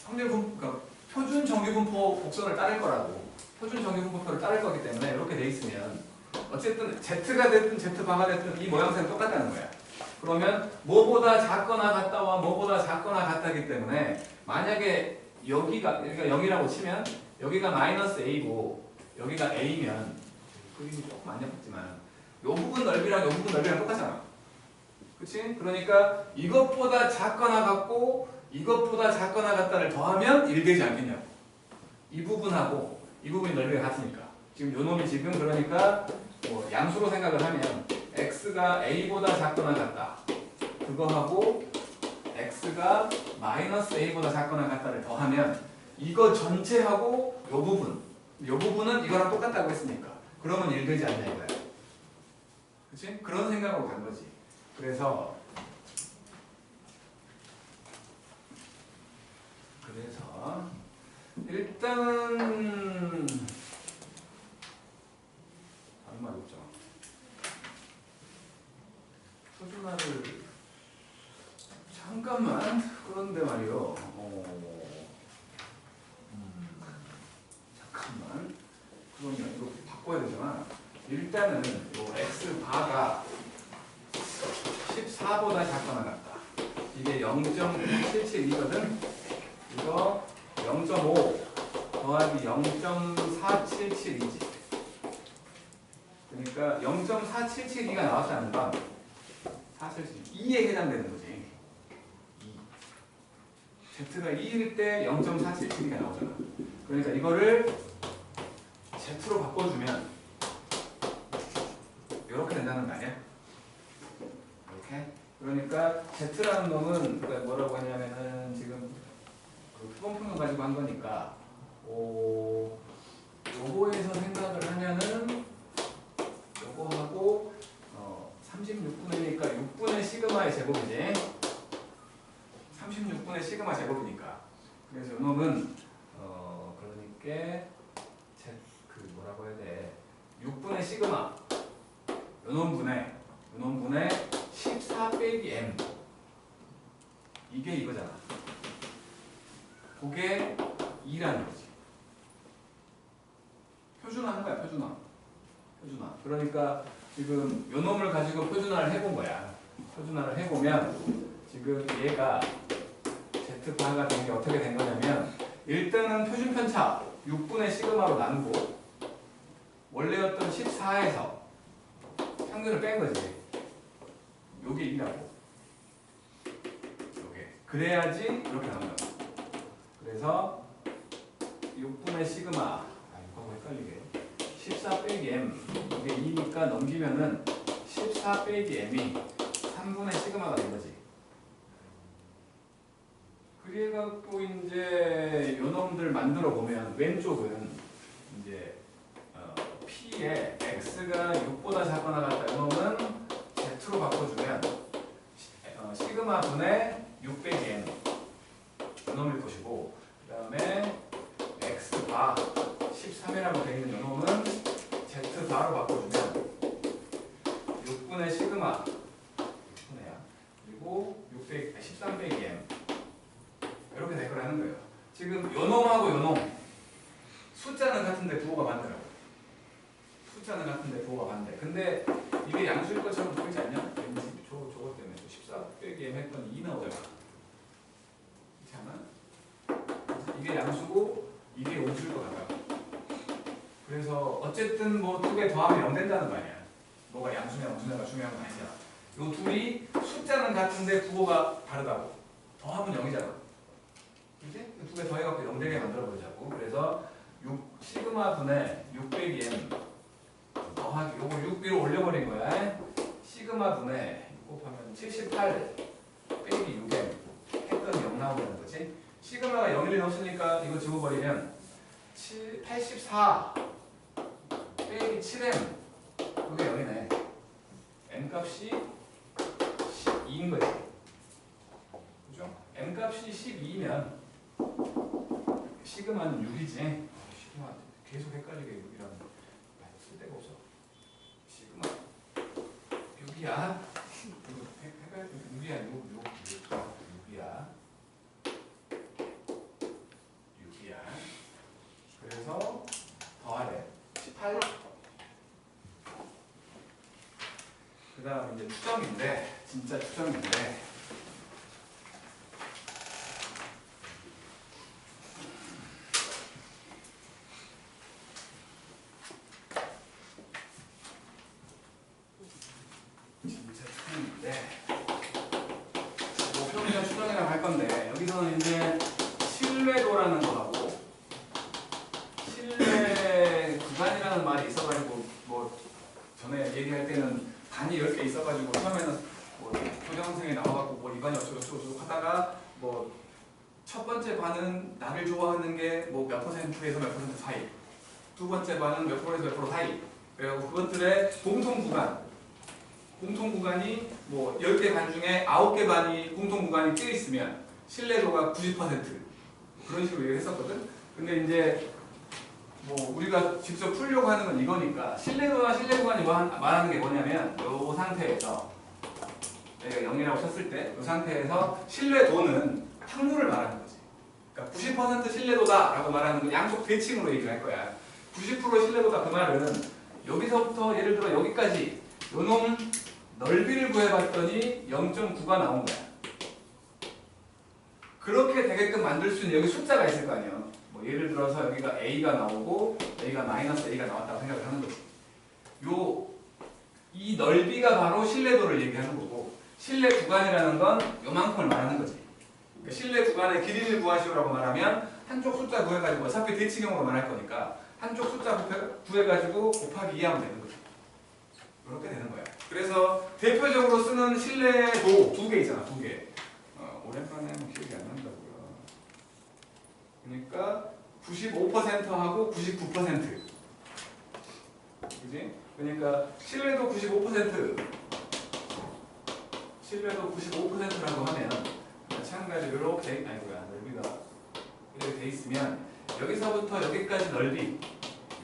확률 분포, 그러니까 표준 정규분포 곡선을 따를 거라고. 표준 정규분포를 따를 거기 때문에 이렇게 돼 있으면 어쨌든 Z가 됐든 Z바가 됐든 이 모양새는 똑같다는 거야. 그러면 뭐보다 작거나 같다와 뭐보다 작거나 같다기 때문에 만약에 여기가 0이라고 치면 여기가 마이너스 A고 여기가 A면 그림이 조금 안 예쁘지만 요 부분 넓이랑 요 부분 넓이랑 똑같잖아. 그치? 그러니까 이것보다 작거나 같고 이것보다 작거나 같다를 더하면 1 되지 않겠냐고. 이 부분하고 이 부분이 넓이가 같으니까. 지금 요 놈이 지금 그러니까 뭐 양수로 생각을 하면 x가 a보다 작거나 같다. 그거하고 x가 마이너스 a보다 작거나 같다를 더하면 이거 전체하고 요 부분은 이거랑 똑같다고 했으니까 그러면 1 되지 않냐 이거야. 그치? 그런 생각으로 간 거지. 그래서 일단은 다른 말이 없잖아. 표준화를 잠깐만. 그런데 말이요. 잠깐만. 그러면 이거 바꿔야 되잖아. 일단은 요 x 바가 14보다 작거나 같다. 이게 0.772거든. 이거 0.5 더하기 0.4772지. 그러니까 0.4772가 나왔다는 건 2에 해당되는 거지. 2. Z가 2일 때 0.477이 나오잖아. 그러니까 이거를 Z로 바꿔주면 이렇게 된다는 거 아니야? 이렇게? 그러니까 Z라는 놈은 뭐라고 하냐면은 지금 그 표본평균 가지고 한 거니까 요거에서 생각을 하면은 요거하고 36분의 1이니까 6분의 시그마의 제곱이지. 36분의 시그마 제곱이니까. 그래서 요놈은 그러니까 그 뭐라고 해야 돼? 6분의 시그마 요놈분의 14 빼기 m 이게 이거잖아. 그게 2라는 거지. 표준화한 거야. 표준화. 그러니까 지금 요놈을 가지고 표준화를 해본 거야. 표준화를 해보면 지금 얘가 Z바가 된 게 어떻게 된 거냐면 일단은 표준 편차 6분의 시그마로 나누고 원래였던 14에서 평균을 뺀 거지. 요게 2라고. 요게. 그래야지 이렇게 나온다. 그래서 6분의 시그마 이거 헷갈리게 14 빼기 m 이게 2니까 넘기면은 14 빼기 m이 3분의 시그마가 된 거지. 그래갖고 이제 요놈들 만들어 보면 왼쪽은 이제 P에 X가 6보다 작거나 같다. 요놈은 Z로 바꿔주면 시그마 분의 6 빼기 m 요놈일 것이고 그 다음에 X바 13이라고 되어 있는 요놈은 Z바로 바꿔주면 6분의 시그마 6분의야. 그리고 13 빼기 m 이렇게 될 거라는 거예요. 지금 요놈하고 요놈 숫자는 같은데 부호가 반대라고. 숫자는 같은데 부호가 반대. 근데 이게 양수일 것처럼 보이지 않냐? 왠지 저것 때문에 14 빼기 m 했더니 2 나오잖아. 그렇지 않아? 이게 양수고 이게 음수일 것 같아. 그래서 어쨌든 뭐 두 개 더하면 0 된다는 거 아니야. 뭐가 양수냐 음수냐가 중요한 건 아니잖아. 요 둘이 숫자는 같은데 부호가 다르다고. 더하면 0이잖아. 그치? 두 개 더해갖고 0 되게 만들어보자고. 그래서 6 시그마 분의 6 빼기 m 더하기 요거 6위로 올려버린 거야. 시그마 분의 곱하면 78 빼기 6m 했더니 0 나오는 거지. 시그마가 0을 넣었으니까 이거 집어버리면 84 빼기 7m 그게 0이네. m값이 12인 거지. 그죠? m값이 12면 시그마는 6이지. 시그마 계속 헷갈리게 6이라는 쓸데가 없어. 시그마 6이야. 6이야. 6이야. 그래서 더하래. 18. 그 다음 이제 추정인데, 진짜 추정인데, 목표면 추정이라고 할 건데, 여기서는 이제 신뢰도라는 거하고, 신뢰 구간이라는 말이 있어가지고, 뭐, 전에 얘기할 때는 반이 10개 있어가지고, 처음에는 뭐, 교장선생이 나와갖고, 뭐, 이 반이 어쩌고저쩌고 하다가, 뭐, 첫 번째 반은 나를 좋아하는 게 뭐 몇 %에서 몇 % 사이, 두 번째 반은 몇 %에서 몇 % 사이, 그리고 그것들의 공통 구간이 뭐 10개 반 중에 9개 반이 공통 구간이 껴 있으면 신뢰도가 90% 그런 식으로 얘기를 했었거든. 근데 이제 뭐 우리가 직접 풀려고 하는 건 이거니까 신뢰도와 신뢰 구간이 말하는 게 뭐냐면 이 상태에서 내가 0이라고 쳤을 때 이 상태에서 신뢰도는 확률을 말하는 거지. 그러니까 90% 신뢰도다라고 말하는 건 양쪽 대칭으로 얘기를 할 거야. 90% 신뢰도다 그 말은 여기서부터 예를 들어 여기까지 요놈 넓이를 구해봤더니 0.9가 나온 거야. 그렇게 되게끔 만들 수 있는 여기 숫자가 있을 거 아니에요. 뭐 예를 들어서 여기가 A가 나오고 여기가 마이너스 A가 나왔다고 생각을 하는 거지. 이 넓이가 바로 신뢰도를 얘기하는 거고 신뢰 구간이라는 건 요만큼을 말하는 거지. 그러니까 신뢰 구간의 길이를 구하시오라고 말하면 한쪽 숫자 구해가지고 어차피 대칭형으로 말할 거니까 한쪽 숫자 구해가지고 곱하기 2하면 되는 거죠. 이렇게 되는 거야. 그래서 대표적으로 쓰는 신뢰도 두 개 있잖아, 두 개. 오랜만에 하면 기억이 안 난다고요. 그러니까 95%하고 99%. 그지? 그러니까 신뢰도 95%, 신뢰도 95%라고 하면 마찬가지로 이렇게 넓이가 이렇게 돼 있으면 여기서부터 여기까지 넓이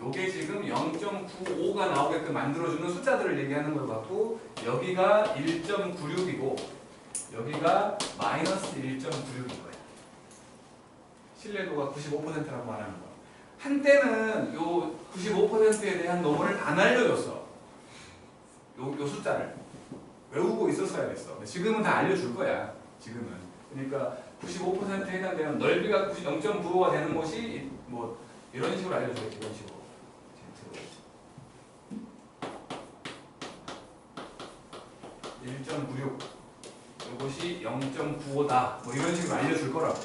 요게 지금 0.95가 나오게끔 만들어주는 숫자들을 얘기하는 것 같고 여기가 1.96이고 여기가 마이너스 1.96인 거예요. 신뢰도가 95%라고 말하는 거. 한때는 요 95%에 대한 놈을 안 알려줬어. 요 숫자를 외우고 있었어야 됐어. 근데 지금은 다 알려줄 거야. 지금은. 그러니까 95%에 해당되는 넓이가 0.95가 되는 곳이 뭐 이런 식으로 알려줘야지. 이런 식으로. 1.96 이것이 0.95다 뭐 이런 식으로 알려줄 거라고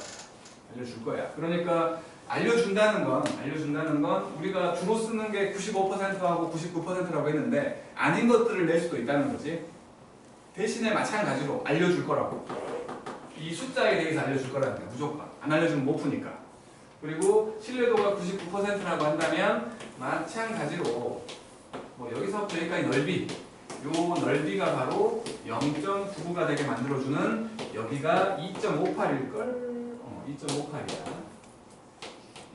알려줄 거야. 그러니까 알려준다는 건 우리가 주로 쓰는 게 95%하고 99%라고 했는데 아닌 것들을 낼 수도 있다는 거지. 대신에 마찬가지로 알려줄 거라고. 이 숫자에 대해서 알려줄 거라는 거야. 무조건 안 알려주면 못 푸니까. 그리고 신뢰도가 99%라고 한다면 마찬가지로 뭐 여기서부터 여기까지 넓이 요 넓이가 바로 0.99가 되게 만들어주는 여기가 2.58일걸? 2.58이야.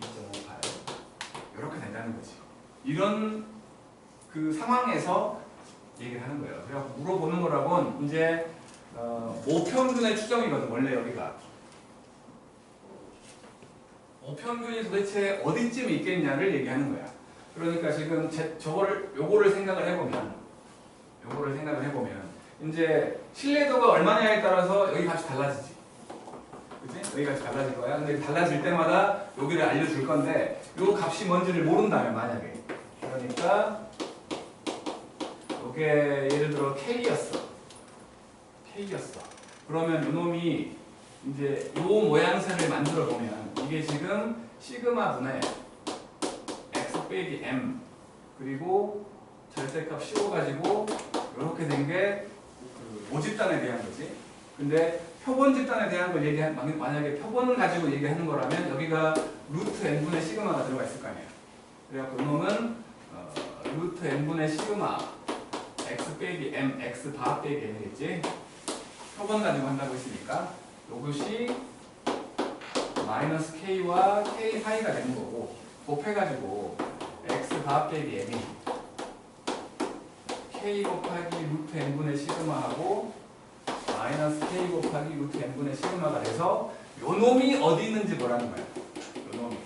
2.58. 이렇게 된다는 거지. 이런 그 상황에서 얘기를 하는 거예요. 그래서 물어보는 거라고는 이제 모평균의 추정이거든. 원래 여기가. 모평균이 도대체 어디쯤에 있겠냐를 얘기하는 거야. 그러니까 지금 요거를 생각을 해보면 이제 신뢰도가 얼마냐에 따라서 여기 값이 달라지지. 그치? 여기 값이 달라질 거야. 근데 달라질 때마다 여기를 알려줄 건데 요 값이 뭔지를 모른다면 만약에 그러니까 요게 예를 들어 K였어. 그러면 요놈이 이제 요 모양새를 만들어 보면 이게 지금 시그마 분의 x 빼기 m 그리고 절대값 씌워가지고 이렇게 된 게 그 모집단에 대한 거지. 근데 표본 집단에 대한 걸 만약에 표본을 가지고 얘기하는 거라면 여기가 루트 n분의 시그마가 들어가 있을 거 아니에요. 그래갖고 이놈은 루트 n분의 시그마 x 빼기 m x 바 빼기 m이겠지. 표본 가지고 한다고 했으니까 이것이 마이너스 k와 k 사이가 되는 거고 곱해가지고 x 바 빼기 m이 k 곱하기 루트 n분의 시그마하고 마이너스 k 곱하기 루트 n분의 시그마가 돼서 요 놈이 어디 있는지 뭐라는 거야. 요 놈이.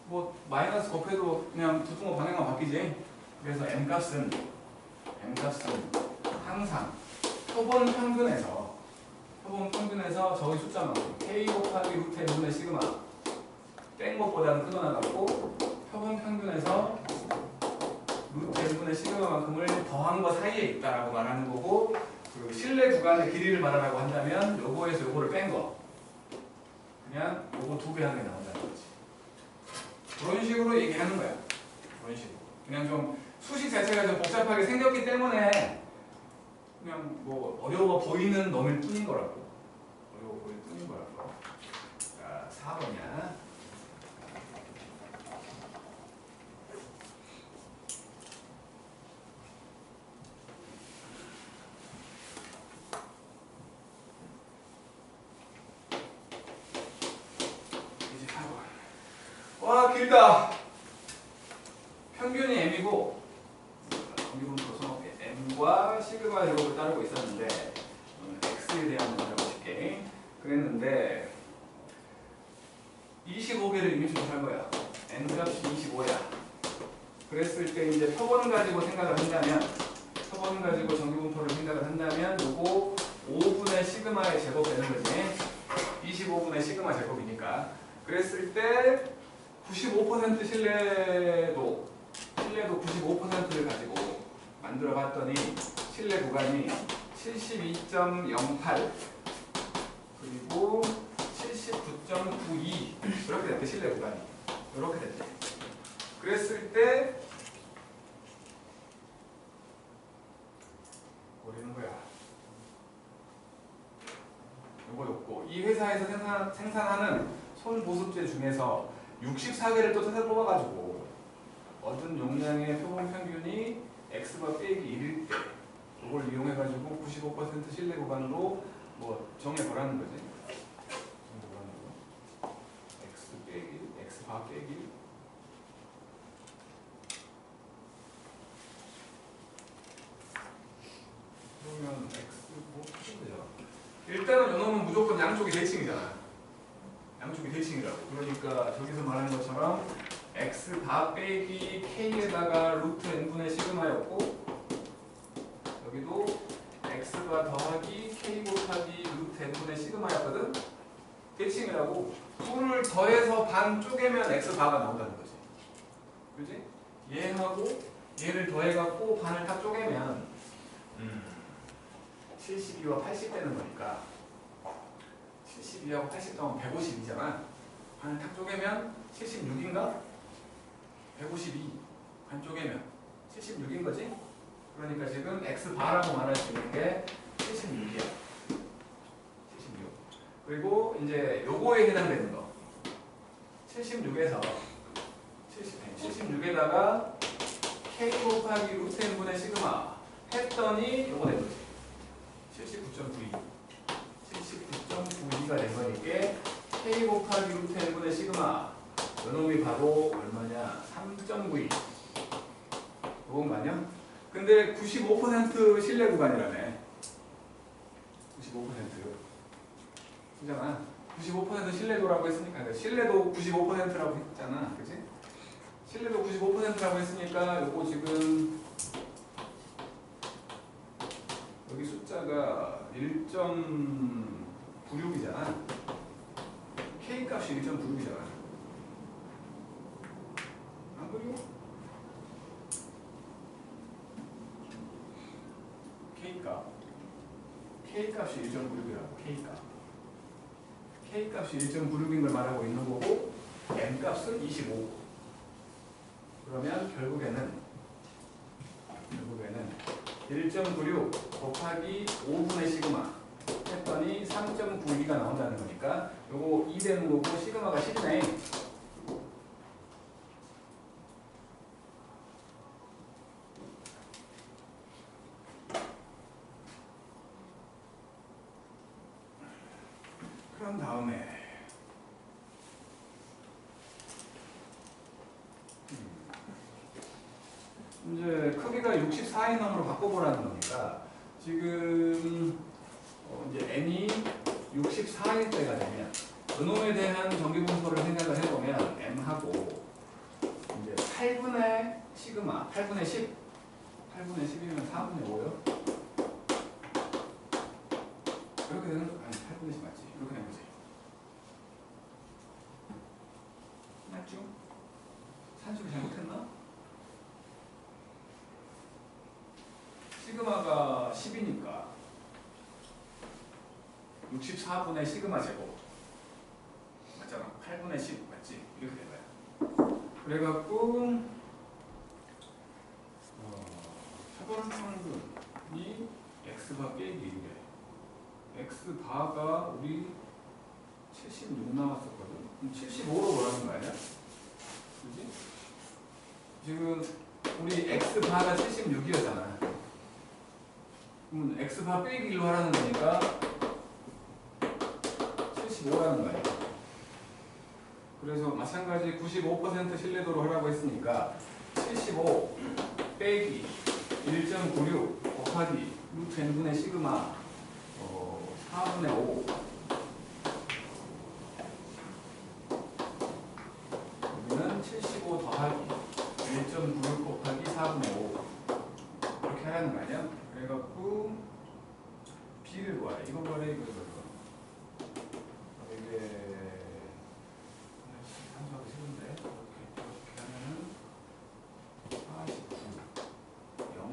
뭐 마이너스 곱해도 그냥 두툼한 방향만 바뀌지. 그래서 m값은 항상 표본 평균에서 저기 숫자만큼 k 곱하기 루트 n분의 시그마 뺀 것보다는 크거나 같고 표본 평균에서 루트 n분의 시그마만큼을 더한 거 사이에 있다라고 말하는 거고 그 신뢰 구간의 길이를 말하라고 한다면 요거에서 요거를 뺀 거 그냥 요거 두 배 하는 게 나온다는 거지. 그런 식으로 얘기하는 거야. 그런 식으로. 그냥 좀 수식 자체가 좀 복잡하게 생겼기 때문에 그냥 뭐 어려워 보이는 놈일 뿐인 거라고. 자, 4번이야. 와 길다. 평균이 m이고 정규분포 써놓게 m과 시그마 제곱을 따르고 있었는데 x에 대한 문제를 볼게. 그랬는데 25개를 이미 주할 거야. n 값이 25야. 그랬을 때 이제 표본 가지고 생각을 한다면, 표본 가지고 정규분포를 생각을 한다면 요거 5분의 시그마의 제곱 되는 거지. 25분의 시그마 제곱이니까. 그랬을 때 95% 신뢰도 95%를 가지고 만들어 봤더니 신뢰 구간이 72.08 그리고 79.92 이렇게 됐대. 신뢰 구간이 이렇게 됐대. 그랬을 때 버리는 거야. 요거 없고 이 회사에서 생산하는 손보습제 중에서 64개를 또 뜯어 뽑아가지고 얻은 용량의 표본 평균이 x바 빼기 1일 때 이걸 이용해가지고 95% 신뢰 구간으로 뭐 정해보라는 거지. x 빼기 x바 빼기 그러면 x 뭐 되잖아. 일단은 요놈은 무조건 양쪽이 대칭이잖아. 양쪽이 대칭이라고. 그러니까 저기서 말하는 것처럼 x 바 빼기 k에다가 루트 n분의 시그마였고 여기도 x가 더하기 k 곱하기 루트 n분의 시그마였거든. 대칭이라고. 둘을 더해서 반 쪼개면 x 바가 나온다는 거지. 그지? 얘하고 얘를 더해갖고 반을 딱 쪼개면 72와 80 되는 거니까 72하고 80 더하면 152잖아. 반을 탁 쪼개면 76인가? 152 반 쪼개면 76인 거지? 그러니까 지금 x바라고 말할 수 있는 게 76이야. 76. 그리고 이제 요거에 해당되는 거 76에서 76에다가 k 곱하기 루트 n분의 시그마 했더니 요거 된 거지. 79.92 79.92가 된 거니까 k 곱하기 루트 n분의 시그마 요놈이 바로 얼마냐? 3.92 요건 맞냐? 근데 95% 신뢰 구간이라네. 95% 그잖아. 95% 신뢰도라고 했으니까 신뢰도 95%라고 했잖아. 그치? 신뢰도 95%라고 했으니까 요거 지금 여기 숫자가 1.96이잖아. K 값이 1.96이잖아. 안 그래요? K 값이 1.96이라고. K 값이 1.96인 걸 말하고 있는 거고 M 값은 25. 그러면 결국에는 1.96 곱하기 5분의 시그마 했더니 3.92가 나온다는 거니까 요거 2 되는 거고 시그마가 10이네. 그런 다음에 이제 크기가 64인원으로 바꿔보라는 거니까 지금 이제 n이 64일 때가 되면 그놈에 대한 정규분포를 생각을 해보면 m하고 이제 8분의 시그마 8분의 10 8분의 10이면 4분의 5요? 이렇게 되는 거 아니 8분의 10 맞지? 이렇게 되는 거지. 맞죠? 산수를 잘못했나? 시그마가 10이니까 64분의 시그마 제곱 맞잖아. 8분의 10 맞지? 이렇게 된 거야. 그래갖고 표본 평균이 x바 빼기 1이래. x바가 우리 76 나왔었거든. 그럼 75로 보라는 거 아니야? 그지? 지금 우리 x바가 76이었잖아. 그럼 x바 빼기 1로 하라는 거니까 75라는 거야. 그래서 마찬가지 95% 신뢰도로 하라고 했으니까 75 빼기 1.96 곱하기 루트 n분의 시그마 4분의 5 여기는 75 더하기 1.96 곱하기 4분의 5 이렇게 하라는 거 아니야? 그래갖고 B를 구하래. 이거 구하래. 이거 이게 산수하기 싫은데 이렇게 하면은 49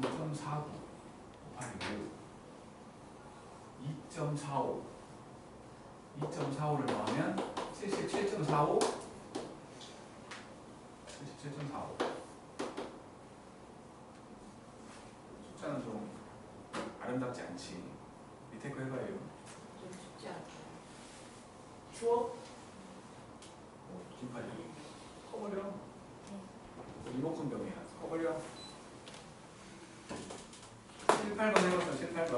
0.49 곱하기 5 2.45 2.45를 더하면 77.45 77.45 숫자는 좀 아름답지 않지. 밑에 거 해봐요.
좀 쉽지 않아.
추워? 긴팔이 커버려? 이목성병이야. 커버려? 18번 해봤어. 18번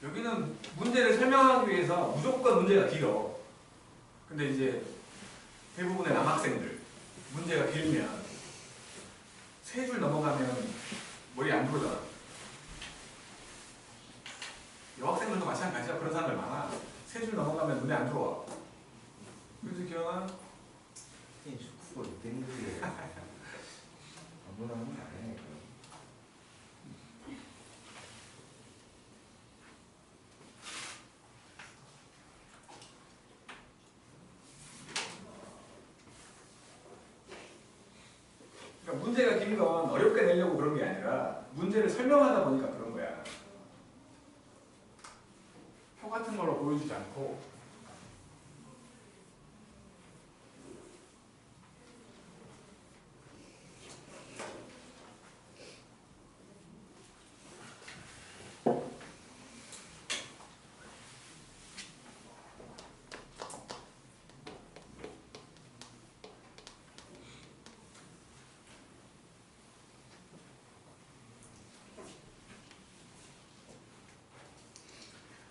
여기는 문제를 설명하기 위해서 무조건 문제가 길어. 근데 이제 대부분의 남학생들 문제가 길면 세 줄 넘어가면 머리 안 들어오잖아. 여학생들도 마찬가지야. 그런 사람들 많아. 세 줄 넘어가면 눈에 안 들어와. 그래서 기영아
숙소가 되는 거예요. 아무나 하면 안 해.
그러니까 문제가 긴 건 어렵게 내려고 그런 게 아니라 문제를 설명하다 보니까 그런 거야. 표 같은 걸로 보여주지 않고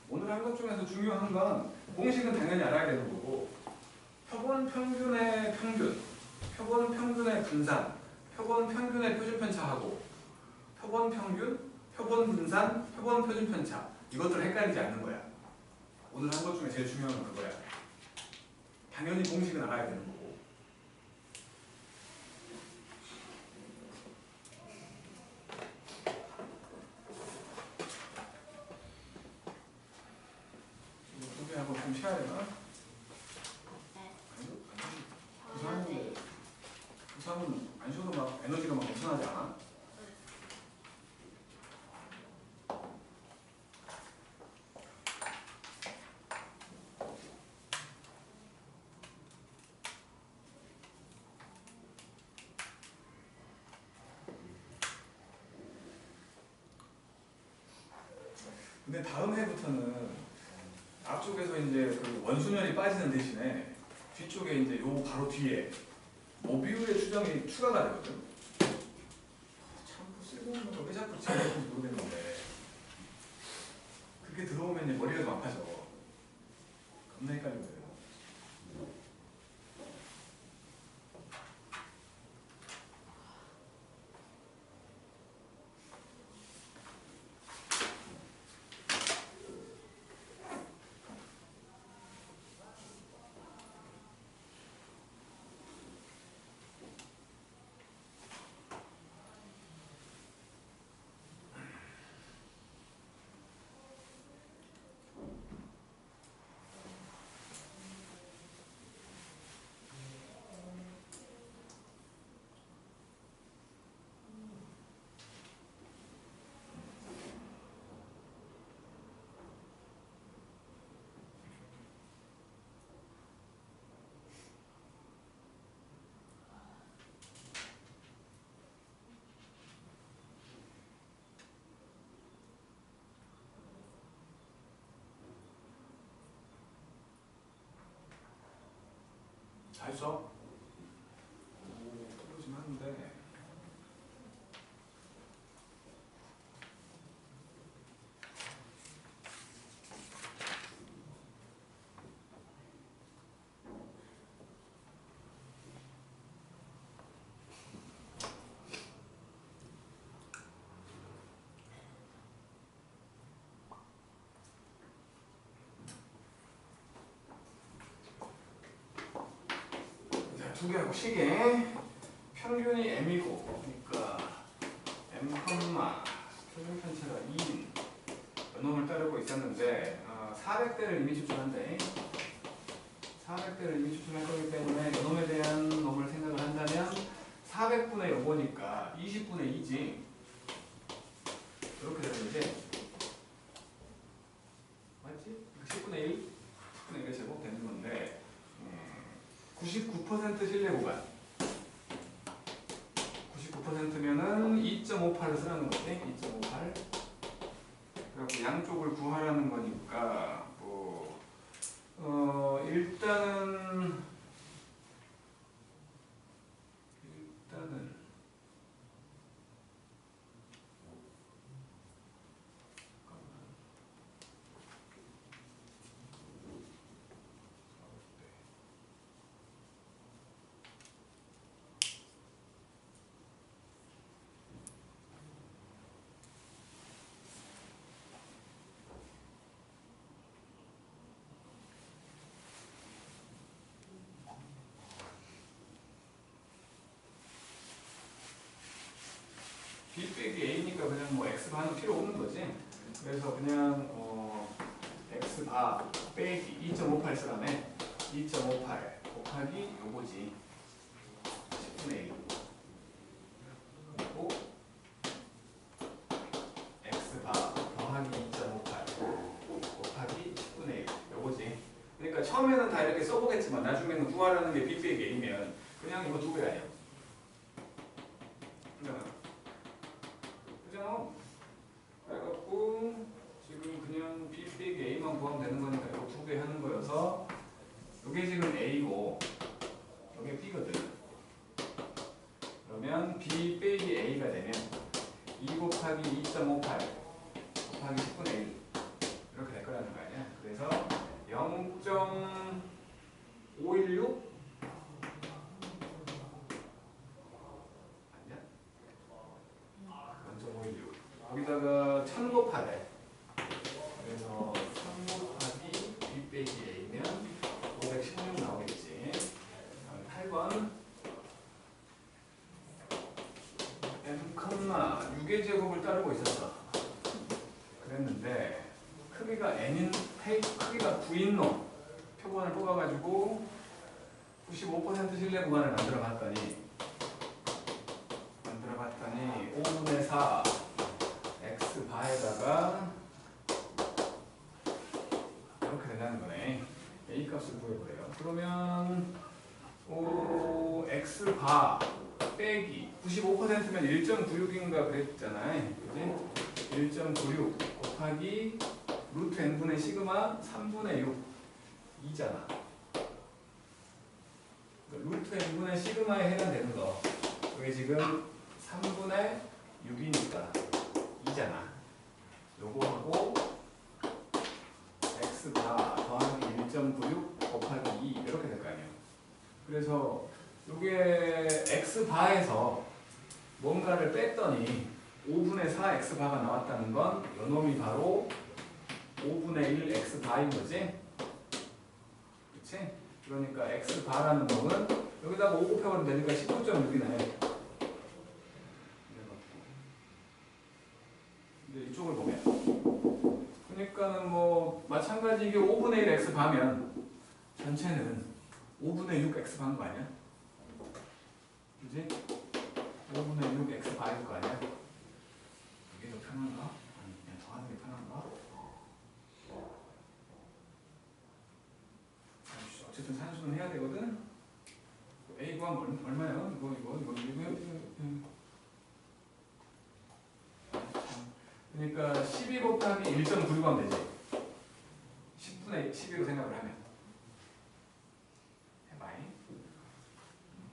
오늘 한 것 중에서 중요한 건 공식은 당연히 알아야 되는 거고 표본 평균의 평균, 표본 평균의 분산, 표본 평균의 표준편차하고 표본 평균, 표본 분산, 표본 표준편차 이것들 헷갈리지 않는 거야. 오늘 한 것 중에 제일 중요한 건 그거야. 당연히 공식은 알아야 되는 거고 소개하고 좀 쉬어야 되나?
네.
부산은 안 쉬어도 막 에너지가 막 엄청나지 않아? 근데 다음 해부터는 앞쪽에서 이제 그 원순열이 빠지는 대신에 뒤쪽에 이제 요 바로 뒤에 모비우의 추정이 추가가 되거든. 참 쓸모없는 거 왜 자꾸 집어넣는지 모르겠는데 그게 들어오면 이제 머리가 좀 아파져. 겁나 헷갈리거든. 잘 써? 그러지만 하는데 두 개하고 시계 평균이 m이고 그러니까 m, 표준 편차가 2인 요놈을 따르고 있었는데 400대를 이미 추출한대. 400대를 이미 추출할 거기 때문에 요놈에 대한 놈을 생각을 한다면 400분의 요거니까 20분의 2지. 이렇게 되는 거지. 맞지? 10분의 1? 10분의 1의 제곱 되는 건데 99% 신뢰 구간 99%면은 2.58을 쓰라는 거지. 2.58. 그래서 양쪽을 구하라는 거니까 일단은 B 빼기 A니까 그냥 뭐 X반은 필요 없는 거지. 그래서 그냥 X바 빼기 2.58 쓰라네. 2.58 곱하기 요거지. 10분의 1 그리고 X바 더하기 2.58 곱하기 10분의 1 요거지. 그러니까 처음에는 다 이렇게 써보겠지만 나중에는 구하라는 게 B 빼기 A면 그냥 이거 두 배 아니야. 그래갖고 지금 그냥 B 빼기 A만 구하면 되는 거니까 이거 두 배 하는 거여서 이게 지금 A고 이게 B거든. 그러면 B 빼기 A가 되면 2 곱하기 2.58 곱하기 10분의 1 이렇게 될 거라는 거 아니야. 그래서 0.516 거기다가 1000 곱하래. 그래서 1000 곱하기 B 빼기 A면 516 나오겠지. 8번 M, 6의 제곱을 따르고 있었어. 그랬는데 크기가 N인 크기가 9인 놈 표본을 뽑아가지고 95% 신뢰 구간을 만들어 봤더니 5분의 4 X바에다가 이렇게 된다는 거네. A 값을 구해보래요. 그러면 X바 빼기 95%면 1.96인가 그랬잖아요. 그지? 1.96 곱하기 루트 n분의 시그마 3분의 6 2잖아. 루트 n분의 시그마에 해당되는 거. 이게 지금 3분의 6이니까 2잖아. 요거하고 X바 더하기 1.96 곱하기 2 이렇게 될 거 아니에요. 그래서 요게 X바에서 뭔가를 뺐더니 5분의 4 X바가 나왔다는 건 요놈이 바로 5분의 1 X바인 거지? 그치? 그러니까 X바라는 놈은 여기다가 5 곱해버리면 되니까 19.6이네. 이제 이쪽을 보면 그러니까는 뭐 마찬가지 이게 5분의 1 X바면 전체는 5분의 6 X바인 거 아니야? 그지? 5분의 6 X바일 거 아니야? 이게 더 편한가? 아니 그냥 더 하는 게 편한가? 어쨌든 산수는 해야 되거든? A 구하면 얼마야? 이거 그러니까 12 곱하기 1.96 하면 되지. 10분의 12로 생각을 하면 해봐잉.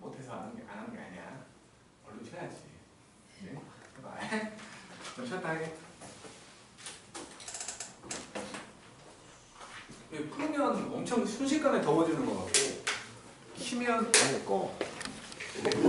못해서 안 하는 게 아니야. 얼른 쉬어야지. 그치? 해봐. 좀 쉬었다 하게. 풀면 엄청 순식간에 더워지는 것 같고 키면 꺼.